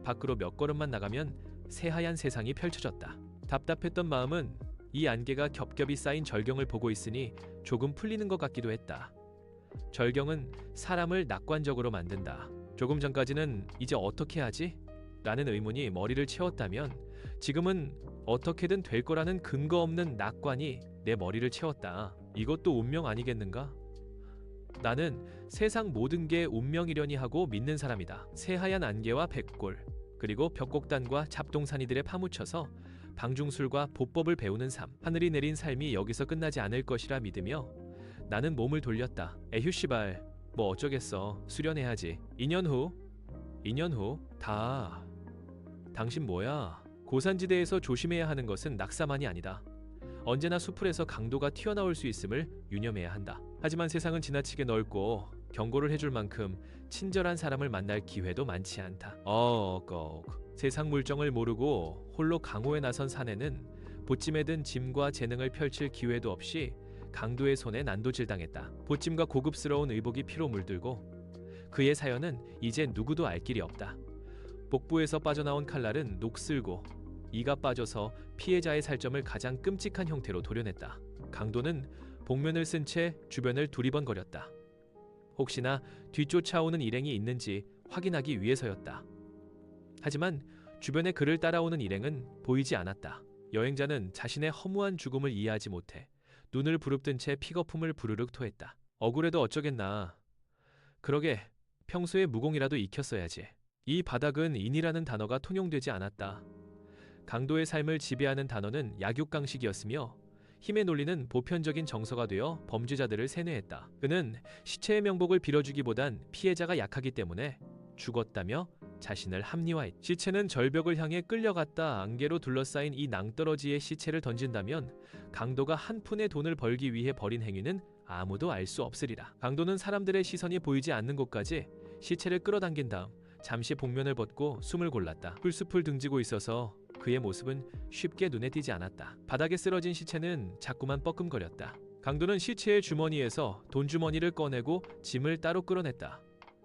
Speaker 1: 밖으로 몇 걸음만 나가면 새하얀 세상이 펼쳐졌다. 답답했던 마음은 이 안개가 겹겹이 쌓인 절경을 보고 있으니 조금 풀리는 것 같기도 했다. 절경은 사람을 낙관적으로 만든다. 조금 전까지는 이제 어떻게 하지? 라는 의문이 머리를 채웠다면 지금은 어떻게든 될 거라는 근거 없는 낙관이 내 머리를 채웠다. 이것도 운명 아니겠는가? 나는 세상 모든 게 운명이려니 하고 믿는 사람이다. 새하얀 안개와 백골 그리고 벽곡단과 잡동사니들에 파묻혀서 방중술과 보법을 배우는 삶, 하늘이 내린 삶이 여기서 끝나지 않을 것이라 믿으며 나는 몸을 돌렸다. 에휴 씨발, 뭐 어쩌겠어. 수련해야지. 2년 후 다. 당신 뭐야? 고산지대에서 조심해야 하는 것은 낙사만이 아니다. 언제나 수풀에서 강도가 튀어나올 수 있음을 유념해야 한다. 하지만 세상은 지나치게 넓고 경고를 해줄 만큼 친절한 사람을 만날 기회도 많지 않다. 세상 물정을 모르고 홀로 강호에 나선 사내는 보찜에 든 짐과 재능을 펼칠 기회도 없이 강도의 손에 난도질당했다. 보찜과 고급스러운 의복이 피로 물들고 그의 사연은 이제 누구도 알 길이 없다. 복부에서 빠져나온 칼날은 녹슬고 이가 빠져서 피해자의 살점을 가장 끔찍한 형태로 도려냈다. 강도는 복면을 쓴 채 주변을 두리번거렸다. 혹시나 뒤쫓아오는 일행이 있는지 확인하기 위해서였다. 하지만 주변에 그를 따라오는 일행은 보이지 않았다. 여행자는 자신의 허무한 죽음을 이해하지 못해 눈을 부릅뜬 채 픽어품을 부르륵 토했다. 억울해도 어쩌겠나. 그러게 평소에 무공이라도 익혔어야지. 이 바닥은 인이라는 단어가 통용되지 않았다. 강도의 삶을 지배하는 단어는 약육강식이었으며 힘의 논리는 보편적인 정서가 되어 범죄자들을 세뇌했다. 그는 시체의 명복을 빌어주기보단 피해자가 약하기 때문에 죽었다며 자신을 합리화했다. 시체는 절벽을 향해 끌려갔다. 안개로 둘러싸인 이 낭떠러지의 시체를 던진다면 강도가 한 푼의 돈을 벌기 위해 벌인 행위는 아무도 알 수 없으리라. 강도는 사람들의 시선이 보이지 않는 곳까지 시체를 끌어당긴 다음 잠시 복면을 벗고 숨을 골랐다. 풀숲을 등지고 있어서 그의 모습은 쉽게 눈에 띄지 않았다. 바닥에 쓰러진 시체는 자꾸만 뻐끔거렸다. 강도는 시체의 주머니에서 돈 주머니를 꺼내고 짐을 따로 끌어냈다.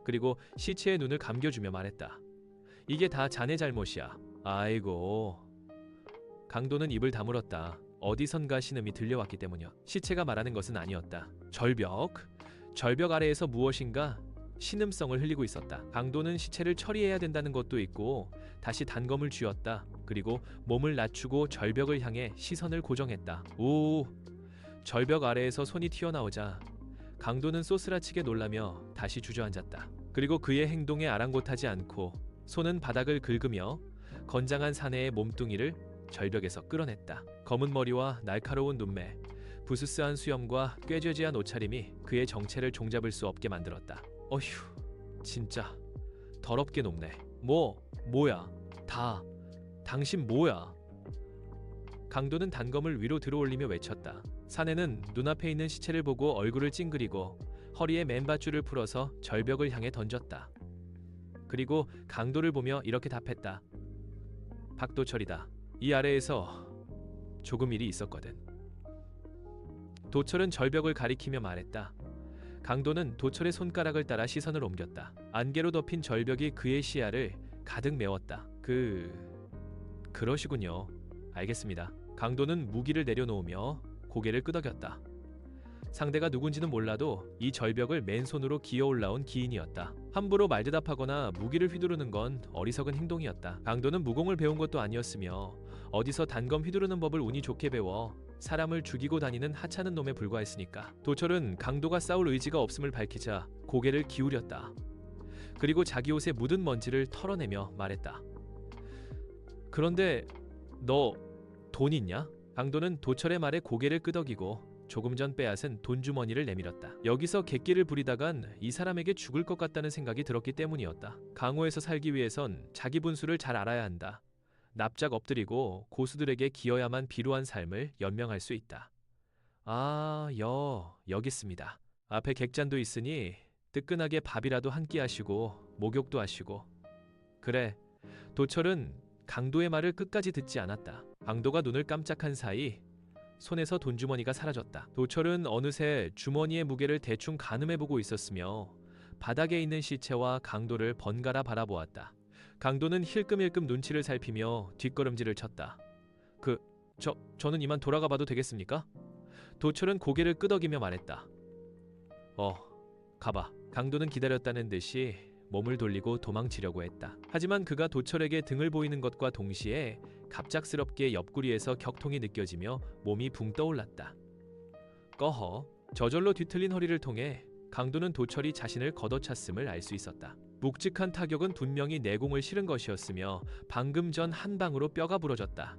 Speaker 1: 그리고 시체의 눈을 감겨주며 말했다. 이게 다 자네 잘못이야. 아이고. 강도는 입을 다물었다. 어디선가 신음이 들려왔기 때문이야. 시체가 말하는 것은 아니었다. 절벽 아래에서 무엇인가 신음성을 흘리고 있었다. 강도는 시체를 처리해야 된다는 것도 있고 다시 단검을 쥐었다. 그리고 몸을 낮추고 절벽을 향해 시선을 고정했다. 오! 절벽 아래에서 손이 튀어나오자 강도는 쏘스라치게 놀라며 다시 주저앉았다. 그리고 그의 행동에 아랑곳하지 않고 손은 바닥을 긁으며 건장한 사내의 몸뚱이를 절벽에서 끌어냈다. 검은 머리와 날카로운 눈매, 부스스한 수염과 꾀죄죄한 옷차림이 그의 정체를 종잡을 수 없게 만들었다. 어휴, 진짜 더럽게 높네. 뭐야? 당신 뭐야? 강도는 단검을 위로 들어올리며 외쳤다. 사내는 눈앞에 있는 시체를 보고 얼굴을 찡그리고 허리에 맨밧줄을 풀어서 절벽을 향해 던졌다. 그리고 강도를 보며 이렇게 답했다. 박도철이다. 이 아래에서 조금 일이 있었거든. 도철은 절벽을 가리키며 말했다. 강도는 도철의 손가락을 따라 시선을 옮겼다. 안개로 덮인 절벽이 그의 시야를 가득 메웠다. 그러시군요. 알겠습니다. 강도는 무기를 내려놓으며 고개를 끄덕였다. 상대가 누군지는 몰라도 이 절벽을 맨손으로 기어 올라온 기인이었다. 함부로 말대답하거나 무기를 휘두르는 건 어리석은 행동이었다. 강도는 무공을 배운 것도 아니었으며 어디서 단검 휘두르는 법을 운이 좋게 배워 사람을 죽이고 다니는 하찮은 놈에 불과했으니까. 도철은 강도가 싸울 의지가 없음을 밝히자 고개를 기울였다. 그리고 자기 옷에 묻은 먼지를 털어내며 말했다. 그런데 너 돈 있냐? 강도는 도철의 말에 고개를 끄덕이고 조금 전 빼앗은 돈주머니를 내밀었다. 여기서 객기를 부리다간 이 사람에게 죽을 것 같다는 생각이 들었기 때문이었다. 강호에서 살기 위해선 자기 분수를 잘 알아야 한다. 납작 엎드리고 고수들에게 기어야만 비루한 삶을 연명할 수 있다. 여기 있습니다. 앞에 객잔도 있으니 뜨끈하게 밥이라도 한 끼 하시고 목욕도 하시고. 그래. 도철은 강도의 말을 끝까지 듣지 않았다. 강도가 눈을 깜짝한 사이 손에서 돈주머니가 사라졌다. 도철은 어느새 주머니의 무게를 대충 가늠해보고 있었으며 바닥에 있는 시체와 강도를 번갈아 바라보았다. 강도는 힐끔힐끔 눈치를 살피며 뒷걸음질을 쳤다. 저는 이만 돌아가 봐도 되겠습니까? 도철은 고개를 끄덕이며 말했다. 가봐. 강도는 기다렸다는 듯이 몸을 돌리고 도망치려고 했다. 하지만 그가 도철에게 등을 보이는 것과 동시에 갑작스럽게 옆구리에서 격통이 느껴지며 몸이 붕 떠올랐다. 꺼허. 저절로 뒤틀린 허리를 통해 강도는 도철이 자신을 걷어찼음을 알 수 있었다. 묵직한 타격은 분명히 내공을 실은 것이었으며 방금 전 한 방으로 뼈가 부러졌다.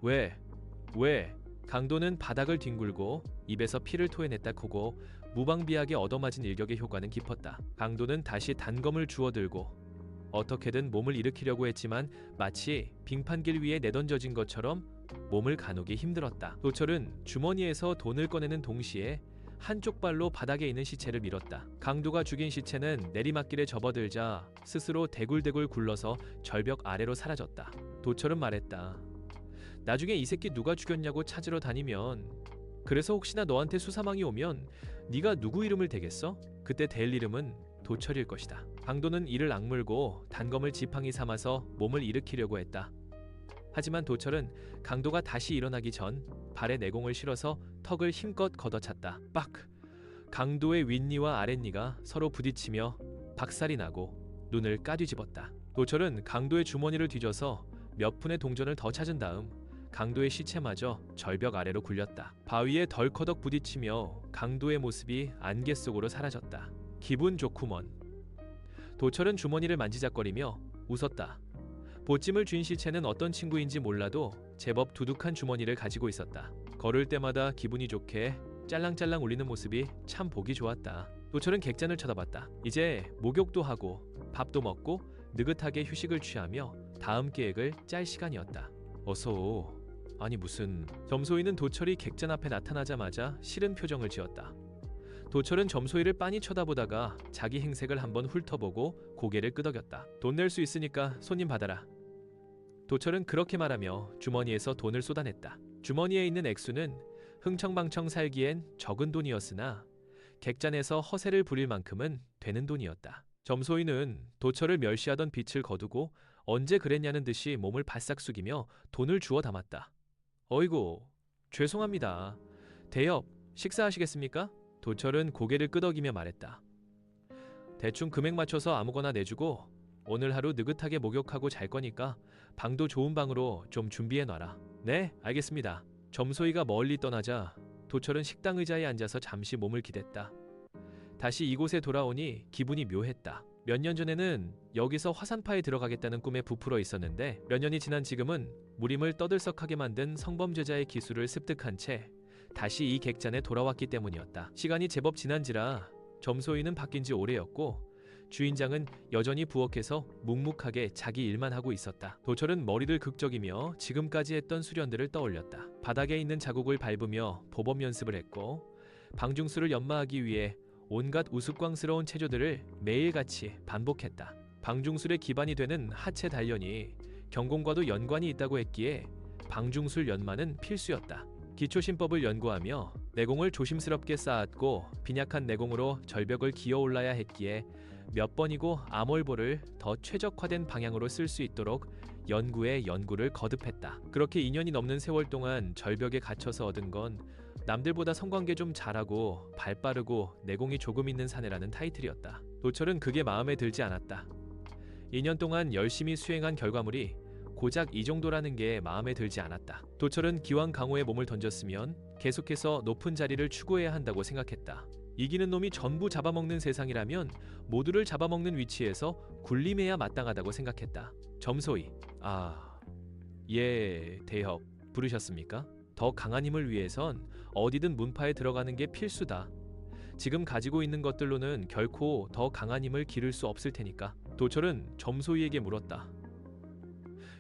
Speaker 1: 왜? 강도는 바닥을 뒹굴고 입에서 피를 토해냈다 크고 무방비하게 얻어맞은 일격의 효과는 깊었다. 강도는 다시 단검을 주워들고 어떻게든 몸을 일으키려고 했지만 마치 빙판길 위에 내던져진 것처럼 몸을 가누기 힘들었다. 도철은 주머니에서 돈을 꺼내는 동시에 한쪽 발로 바닥에 있는 시체를 밀었다. 강도가 죽인 시체는 내리막길에 접어들자 스스로 대굴대굴 굴러서 절벽 아래로 사라졌다. 도철은 말했다. 나중에 이 새끼 누가 죽였냐고 찾으러 다니면, 그래서 혹시나 너한테 수사망이 오면 네가 누구 이름을 대겠어? 그때 댈 이름은 도철일 것이다. 강도는 이를 악물고 단검을 지팡이 삼아서 몸을 일으키려고 했다. 하지만 도철은 강도가 다시 일어나기 전 발에 내공을 실어서 턱을 힘껏 걷어찼다. 빡! 강도의 윗니와 아랫니가 서로 부딪히며 박살이 나고 눈을 까뒤집었다. 도철은 강도의 주머니를 뒤져서 몇 푼의 동전을 더 찾은 다음 강도의 시체마저 절벽 아래로 굴렸다. 바위에 덜커덕 부딪히며 강도의 모습이 안개 속으로 사라졌다. 기분 좋구먼. 도철은 주머니를 만지작거리며 웃었다. 보찜을 쥔 시체는 어떤 친구인지 몰라도 제법 두둑한 주머니를 가지고 있었다. 걸을 때마다 기분이 좋게 짤랑짤랑 울리는 모습이 참 보기 좋았다. 도철은 객잔을 쳐다봤다. 이제 목욕도 하고 밥도 먹고 느긋하게 휴식을 취하며 다음 계획을 짤 시간이었다. 어서. 아니 무슨. 점소이는 도철이 객잔 앞에 나타나자마자 싫은 표정을 지었다. 도철은 점소이를 빤히 쳐다보다가 자기 행색을 한번 훑어보고 고개를 끄덕였다. 돈 낼 수 있으니까 손님 받아라. 도철은 그렇게 말하며 주머니에서 돈을 쏟아냈다. 주머니에 있는 액수는 흥청망청 살기엔 적은 돈이었으나 객잔에서 허세를 부릴 만큼은 되는 돈이었다. 점소이는 도처를 멸시하던 빛을 거두고 언제 그랬냐는 듯이 몸을 바싹 숙이며 돈을 주워 담았다. 어이구, 죄송합니다. 대엽, 식사하시겠습니까? 도철은 고개를 끄덕이며 말했다. 대충 금액 맞춰서 아무거나 내주고 오늘 하루 느긋하게 목욕하고 잘 거니까 방도 좋은 방으로 좀 준비해놔라. 네, 알겠습니다. 점소이가 멀리 떠나자 도철은 식당 의자에 앉아서 잠시 몸을 기댔다. 다시 이곳에 돌아오니 기분이 묘했다. 몇 년 전에는 여기서 화산파에 들어가겠다는 꿈에 부풀어 있었는데 몇 년이 지난 지금은 무림을 떠들썩하게 만든 성범죄자의 기술을 습득한 채 다시 이 객잔에 돌아왔기 때문이었다. 시간이 제법 지난지라 점소이는 바뀐 지 오래였고 주인장은 여전히 부엌에서 묵묵하게 자기 일만 하고 있었다. 도철은 머리를 극적이며 지금까지 했던 수련들을 떠올렸다. 바닥에 있는 자국을 밟으며 보법 연습을 했고 방중술을 연마하기 위해 온갖 우스꽝스러운 체조들을 매일같이 반복했다. 방중술의 기반이 되는 하체 단련이 경공과도 연관이 있다고 했기에 방중술 연마는 필수였다. 기초신법을 연구하며 내공을 조심스럽게 쌓았고 빈약한 내공으로 절벽을 기어올라야 했기에 몇 번이고 암월보를 더 최적화된 방향으로 쓸 수 있도록 연구에 연구를 거듭했다. 그렇게 2년이 넘는 세월 동안 절벽에 갇혀서 얻은 건 남들보다 성관계 좀 잘하고 발 빠르고 내공이 조금 있는 사내라는 타이틀이었다. 도철은 그게 마음에 들지 않았다. 2년 동안 열심히 수행한 결과물이 고작 이 정도라는 게 마음에 들지 않았다. 도철은 기왕 강호에 몸을 던졌으면 계속해서 높은 자리를 추구해야 한다고 생각했다. 이기는 놈이 전부 잡아먹는 세상이라면 모두를 잡아먹는 위치에서 군림해야 마땅하다고 생각했다. 점소이, 대협 부르셨습니까? 더 강한 힘을 위해선 어디든 문파에 들어가는 게 필수다. 지금 가지고 있는 것들로는 결코 더 강한 힘을 기를 수 없을 테니까. 도철은 점소이에게 물었다.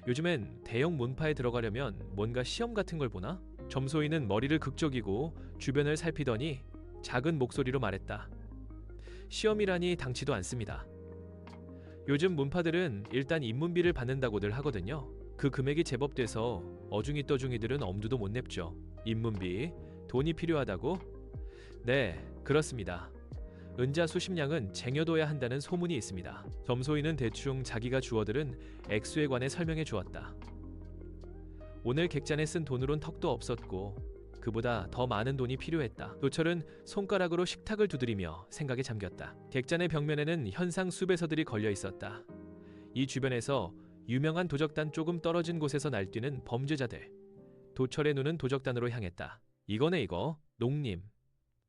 Speaker 1: 요즘엔 대형 문파에 들어가려면 뭔가 시험 같은 걸 보나? 점소이는 머리를 극적이고 주변을 살피더니 작은 목소리로 말했다. 시험이라니 당치도 않습니다. 요즘 문파들은 일단 입문비를 받는다고들 하거든요. 그 금액이 제법 돼서 어중이 떠중이들은 엄두도 못 냅죠. 입문비, 돈이 필요하다고? 네, 그렇습니다. 은자 수십냥은 쟁여둬야 한다는 소문이 있습니다. 점소이는 대충 자기가 주워들은 액수에 관해 설명해 주었다. 오늘 객잔에 쓴 돈으론 턱도 없었고 그보다 더 많은 돈이 필요했다. 도철은 손가락으로 식탁을 두드리며 생각에 잠겼다. 객잔의 벽면에는 현상 수배서들이 걸려 있었다. 이 주변에서 유명한 도적단 조금 떨어진 곳에서 날뛰는 범죄자들. 도철의 눈은 도적단으로 향했다. 이거네 이거. 농림.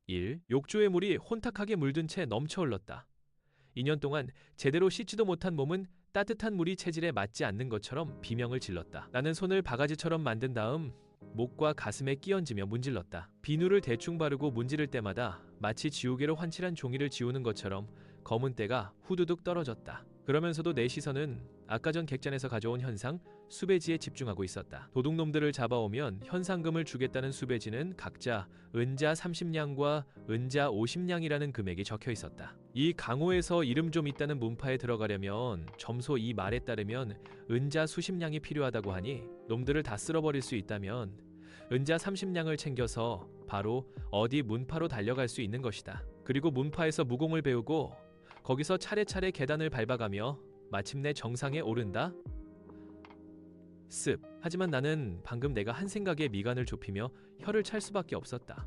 Speaker 1: 1. 욕조의 물이 혼탁하게 물든 채 넘쳐 흘렀다. 2년 동안 제대로 씻지도 못한 몸은 따뜻한 물이 체질에 맞지 않는 것처럼 비명을 질렀다. 나는 손을 바가지처럼 만든 다음 목과 가슴에 끼얹으며 문질렀다. 비누를 대충 바르고 문지를 때마다 마치 지우개로 환칠한 종이를 지우는 것처럼 검은 때가 후두둑 떨어졌다. 그러면서도 내 시선은 아까 전 객잔에서 가져온 현상 수배지에 집중하고 있었다. 도둑놈들을 잡아오면 현상금을 주겠다는 수배지는 각자 은자 30냥과 은자 50냥이라는 금액이 적혀 있었다. 이 강호에서 이름 좀 있다는 문파에 들어가려면 점소 이 말에 따르면 은자 수십 냥이 필요하다고 하니 놈들을 다 쓸어버릴 수 있다면 은자 30냥을 챙겨서 바로 어디 문파로 달려갈 수 있는 것이다. 그리고 문파에서 무공을 배우고 거기서 차례차례 계단을 밟아가며 마침내 정상에 오른다? 습. 하지만 나는 방금 내가 한 생각에 미간을 좁히며 혀를 찰 수밖에 없었다.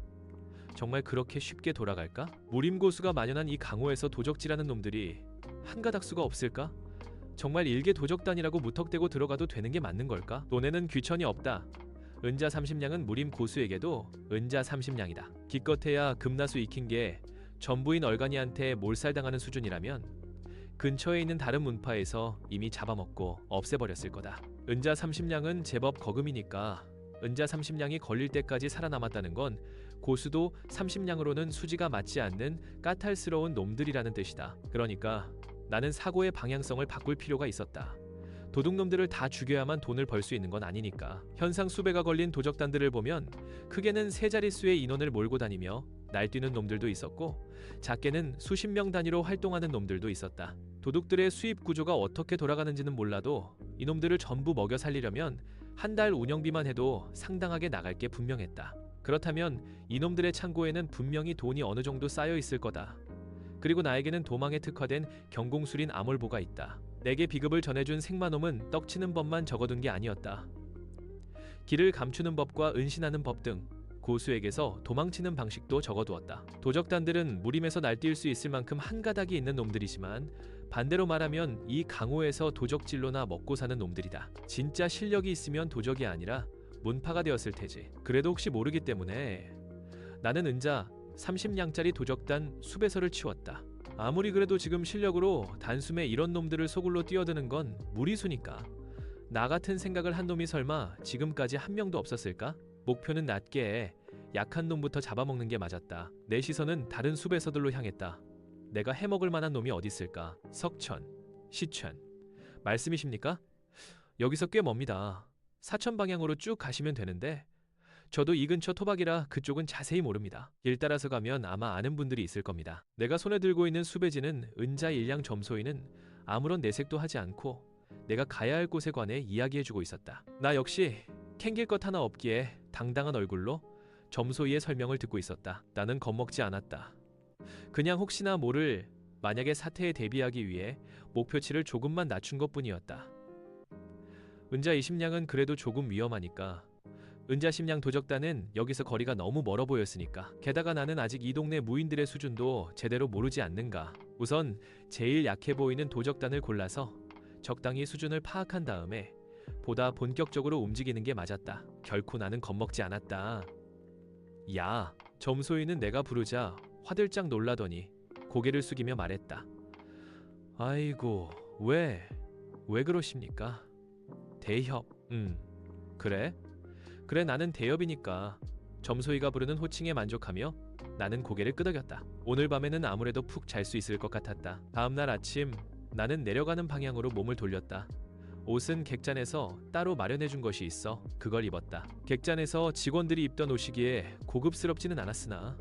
Speaker 1: 정말 그렇게 쉽게 돌아갈까? 무림고수가 만연한 이 강호에서 도적질하는 놈들이 한가닥 수가 없을까? 정말 일개 도적단이라고 무턱대고 들어가도 되는 게 맞는 걸까? 돈에는 귀천이 없다. 은자 30냥은 무림고수에게도 은자 30냥이다. 기껏해야 금나수 익힌 게 전부인 얼간이한테 몰살당하는 수준이라면 근처에 있는 다른 문파에서 이미 잡아먹고 없애버렸을 거다. 은자 30냥은 제법 거금이니까 은자 30냥이 걸릴 때까지 살아남았다는 건 고수도 30냥으로는 수지가 맞지 않는 까탈스러운 놈들이라는 뜻이다. 그러니까 나는 사고의 방향성을 바꿀 필요가 있었다. 도둑놈들을 다 죽여야만 돈을 벌 수 있는 건 아니니까. 현상 수배가 걸린 도적단들을 보면 크게는 세 자릿수의 인원을 몰고 다니며 날뛰는 놈들도 있었고 작게는 수십 명 단위로 활동하는 놈들도 있었다. 도둑들의 수입 구조가 어떻게 돌아가는지는 몰라도 이놈들을 전부 먹여 살리려면 한 달 운영비만 해도 상당하게 나갈 게 분명했다. 그렇다면 이놈들의 창고에는 분명히 돈이 어느 정도 쌓여 있을 거다. 그리고 나에게는 도망에 특화된 경공술인 암홀보가 있다. 내게 비급을 전해준 생마놈은 떡치는 법만 적어둔 게 아니었다. 길을 감추는 법과 은신하는 법 등 고수에게서 도망치는 방식도 적어두었다. 도적단들은 무림에서 날뛸 수 있을 만큼 한가닥이 있는 놈들이지만 반대로 말하면 이 강호에서 도적질로나 먹고 사는 놈들이다. 진짜 실력이 있으면 도적이 아니라 문파가 되었을 테지. 그래도 혹시 모르기 때문에 나는 은자 30냥짜리 도적단 수배서를 치웠다. 아무리 그래도 지금 실력으로 단숨에 이런 놈들을 소굴로 뛰어드는 건 무리수니까. 나 같은 생각을 한 놈이 설마 지금까지 한 명도 없었을까? 목표는 낮게 약한 놈부터 잡아먹는 게 맞았다. 내 시선은 다른 수배서들로 향했다. 내가 해먹을 만한 놈이 어디 있을까? 석천, 시천. 말씀이십니까? 여기서 꽤 멉니다. 사천 방향으로 쭉 가시면 되는데 저도 이 근처 토박이라 그쪽은 자세히 모릅니다. 길 따라서 가면 아마 아는 분들이 있을 겁니다. 내가 손에 들고 있는 수배지는 은자 일량 점소이는 아무런 내색도 하지 않고 내가 가야 할 곳에 관해 이야기해주고 있었다. 나 역시 캥길 것 하나 없기에 당당한 얼굴로 점소이의 설명을 듣고 있었다. 나는 겁먹지 않았다. 그냥 혹시나 모를 만약의 사태에 대비하기 위해 목표치를 조금만 낮춘 것뿐이었다. 은자 20냥은 그래도 조금 위험하니까. 은자 10냥 도적단은 여기서 거리가 너무 멀어 보였으니까. 게다가 나는 아직 이 동네 무인들의 수준도 제대로 모르지 않는가. 우선 제일 약해 보이는 도적단을 골라서 적당히 수준을 파악한 다음에 보다 본격적으로 움직이는 게 맞았다. 결코 나는 겁먹지 않았다. 야, 점소이는 내가 부르자 화들짝 놀라더니 고개를 숙이며 말했다. 아이고, 왜 그러십니까? 대협. 그래? 그래, 나는 대협이니까. 점소이가 부르는 호칭에 만족하며 나는 고개를 끄덕였다. 오늘 밤에는 아무래도 푹 잘 수 있을 것 같았다. 다음날 아침 나는 내려가는 방향으로 몸을 돌렸다. 옷은 객잔에서 따로 마련해준 것이 있어 그걸 입었다. 객잔에서 직원들이 입던 옷이기에 고급스럽지는 않았으나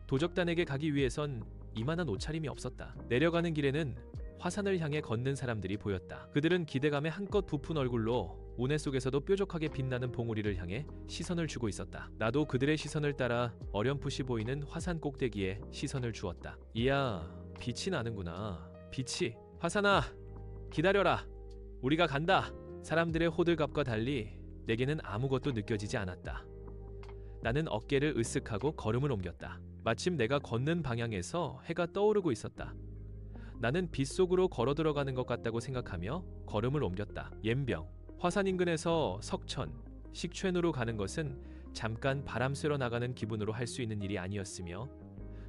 Speaker 1: 도적단에게 가기 위해선 이만한 옷차림이 없었다. 내려가는 길에는 화산을 향해 걷는 사람들이 보였다. 그들은 기대감에 한껏 부푼 얼굴로 운해 속에서도 뾰족하게 빛나는 봉우리를 향해 시선을 주고 있었다. 나도 그들의 시선을 따라 어렴풋이 보이는 화산 꼭대기에 시선을 주었다. 이야, 빛이 나는구나. 빛이. 화산아, 기다려라. 우리가 간다. 사람들의 호들갑과 달리 내게는 아무것도 느껴지지 않았다. 나는 어깨를 으쓱하고 걸음을 옮겼다. 마침 내가 걷는 방향에서 해가 떠오르고 있었다. 나는 빛 속으로 걸어 들어가는 것 같다고 생각하며 걸음을 옮겼다. 옌병. 화산 인근에서 석천, 식촨으로 가는 것은 잠깐 바람 쐬러 나가는 기분으로 할 수 있는 일이 아니었으며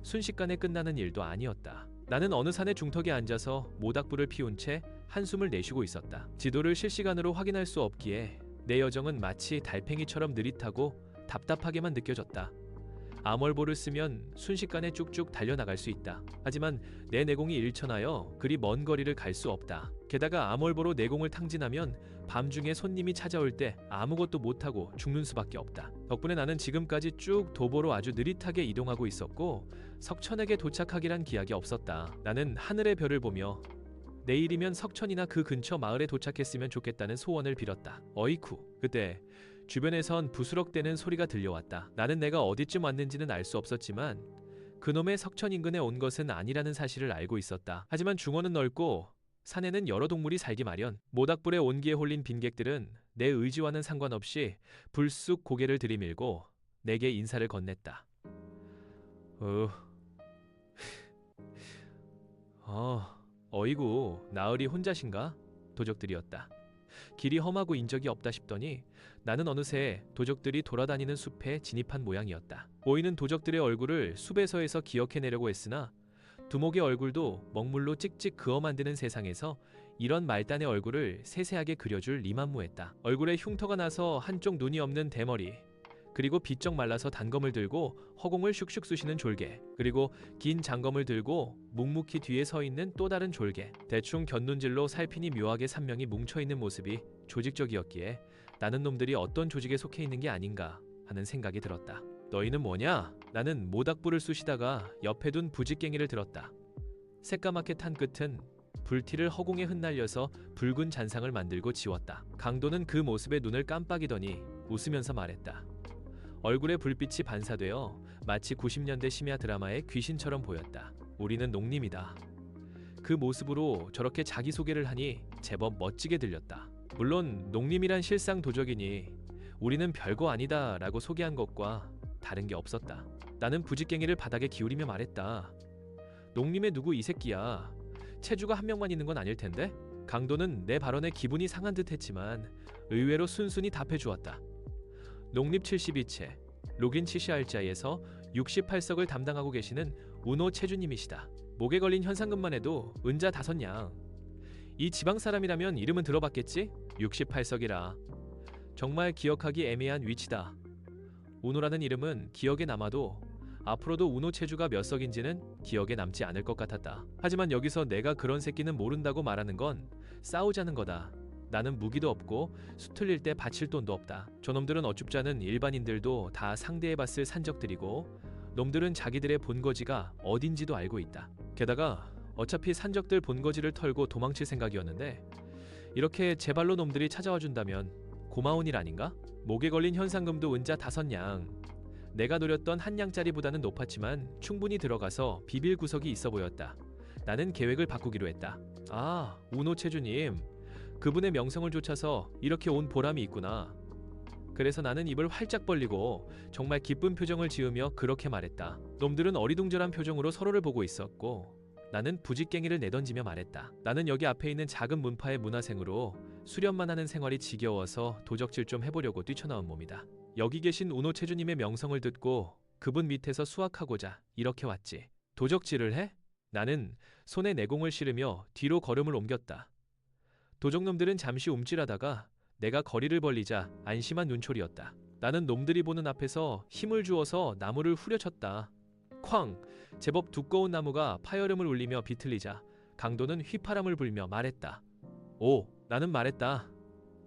Speaker 1: 순식간에 끝나는 일도 아니었다. 나는 어느 산의 중턱에 앉아서 모닥불을 피운 채 한숨을 내쉬고 있었다. 지도를 실시간으로 확인할 수 없기에 내 여정은 마치 달팽이처럼 느릿하고 답답하게만 느껴졌다. 암월보를 쓰면 순식간에 쭉쭉 달려나갈 수 있다. 하지만 내 내공이 일천하여 그리 먼 거리를 갈 수 없다. 게다가 암월보로 내공을 탕진하면 밤중에 손님이 찾아올 때 아무것도 못하고 죽는 수밖에 없다. 덕분에 나는 지금까지 쭉 도보로 아주 느릿하게 이동하고 있었고 석천에게 도착하기란 기약이 없었다. 나는 하늘의 별을 보며 내일이면 석천이나 그 근처 마을에 도착했으면 좋겠다는 소원을 빌었다. 어이쿠. 그때 주변에선 부스럭대는 소리가 들려왔다. 나는 내가 어디쯤 왔는지는 알 수 없었지만 그놈의 석천 인근에 온 것은 아니라는 사실을 알고 있었다. 하지만 중원은 넓고 산에는 여러 동물이 살기 마련. 모닥불의 온기에 홀린 빈객들은 내 의지와는 상관없이 불쑥 고개를 들이밀고 내게 인사를 건넸다. 어이구, 나으리 혼자신가? 도적들이었다. 길이 험하고 인적이 없다 싶더니 나는 어느새 도적들이 돌아다니는 숲에 진입한 모양이었다. 보이는 도적들의 얼굴을 숲에서에서 기억해내려고 했으나 두목의 얼굴도 먹물로 찍찍 그어 만드는 세상에서 이런 말단의 얼굴을 세세하게 그려줄 리만무했다. 얼굴에 흉터가 나서 한쪽 눈이 없는 대머리, 그리고 비쩍 말라서 단검을 들고 허공을 슉슉 쑤시는 졸개, 그리고 긴 장검을 들고 묵묵히 뒤에 서 있는 또 다른 졸개. 대충 곁눈질로 살핀이 묘하게 산명이 뭉쳐있는 모습이 조직적이었기에 나는 놈들이 어떤 조직에 속해 있는 게 아닌가 하는 생각이 들었다. 너희는 뭐냐? 나는 모닥불을 쑤시다가 옆에 둔 부직갱이를 들었다. 새까맣게 탄 끝은 불티를 허공에 흩날려서 붉은 잔상을 만들고 지웠다. 강도는 그 모습에 눈을 깜빡이더니 웃으면서 말했다. 얼굴에 불빛이 반사되어 마치 90년대 심야 드라마의 귀신처럼 보였다. 우리는 농림이다. 그 모습으로 저렇게 자기소개를 하니 제법 멋지게 들렸다. 물론 농림이란 실상 도적이니 우리는 별거 아니다 라고 소개한 것과 다른 게 없었다. 나는 부직갱이를 바닥에 기울이며 말했다. 농림의 누구 이 새끼야. 체주가 한 명만 있는 건 아닐 텐데? 강도는 내 발언에 기분이 상한 듯 했지만 의외로 순순히 답해 주었다. 농립 72채, 로긴 치시알자에서 68석을 담당하고 계시는 우노 체주님이시다. 목에 걸린 현상금만 해도 은자 5냥. 이 지방 사람이라면 이름은 들어봤겠지? 68석이라. 정말 기억하기 애매한 위치다. 우노라는 이름은 기억에 남아도 앞으로도 우노 체주가 몇 석인지는 기억에 남지 않을 것 같았다. 하지만 여기서 내가 그런 새끼는 모른다고 말하는 건 싸우자는 거다. 나는 무기도 없고 수틀릴 때 바칠 돈도 없다. 저놈들은 어줍잖은 일반인들도 다 상대해봤을 산적들이고 놈들은 자기들의 본거지가 어딘지도 알고 있다. 게다가 어차피 산적들 본거지를 털고 도망칠 생각이었는데 이렇게 제 발로 놈들이 찾아와 준다면 고마운 일 아닌가? 목에 걸린 현상금도 은자 5냥. 내가 노렸던 1냥짜리보다는 높았지만 충분히 들어가서 비빌 구석이 있어 보였다. 나는 계획을 바꾸기로 했다. 아, 우노 체주님. 그분의 명성을 좇아서 이렇게 온 보람이 있구나. 그래서 나는 입을 활짝 벌리고 정말 기쁜 표정을 지으며 그렇게 말했다. 놈들은 어리둥절한 표정으로 서로를 보고 있었고 나는 부직갱이를 내던지며 말했다. 나는 여기 앞에 있는 작은 문파의 문화생으로 수련만 하는 생활이 지겨워서 도적질 좀 해보려고 뛰쳐나온 몸이다. 여기 계신 우노 체주님의 명성을 듣고 그분 밑에서 수학하고자 이렇게 왔지. 도적질을 해? 나는 손에 내공을 실으며 뒤로 걸음을 옮겼다. 도적놈들은 잠시 움찔하다가 내가 거리를 벌리자 안심한 눈초리였다. 나는 놈들이 보는 앞에서 힘을 주어서 나무를 후려쳤다. 쾅! 제법 두꺼운 나무가 파열음을 울리며 비틀리자 강도는 휘파람을 불며 말했다. 오! 나는 말했다.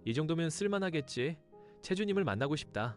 Speaker 1: 이 정도면 쓸만하겠지. 체주님을 만나고 싶다.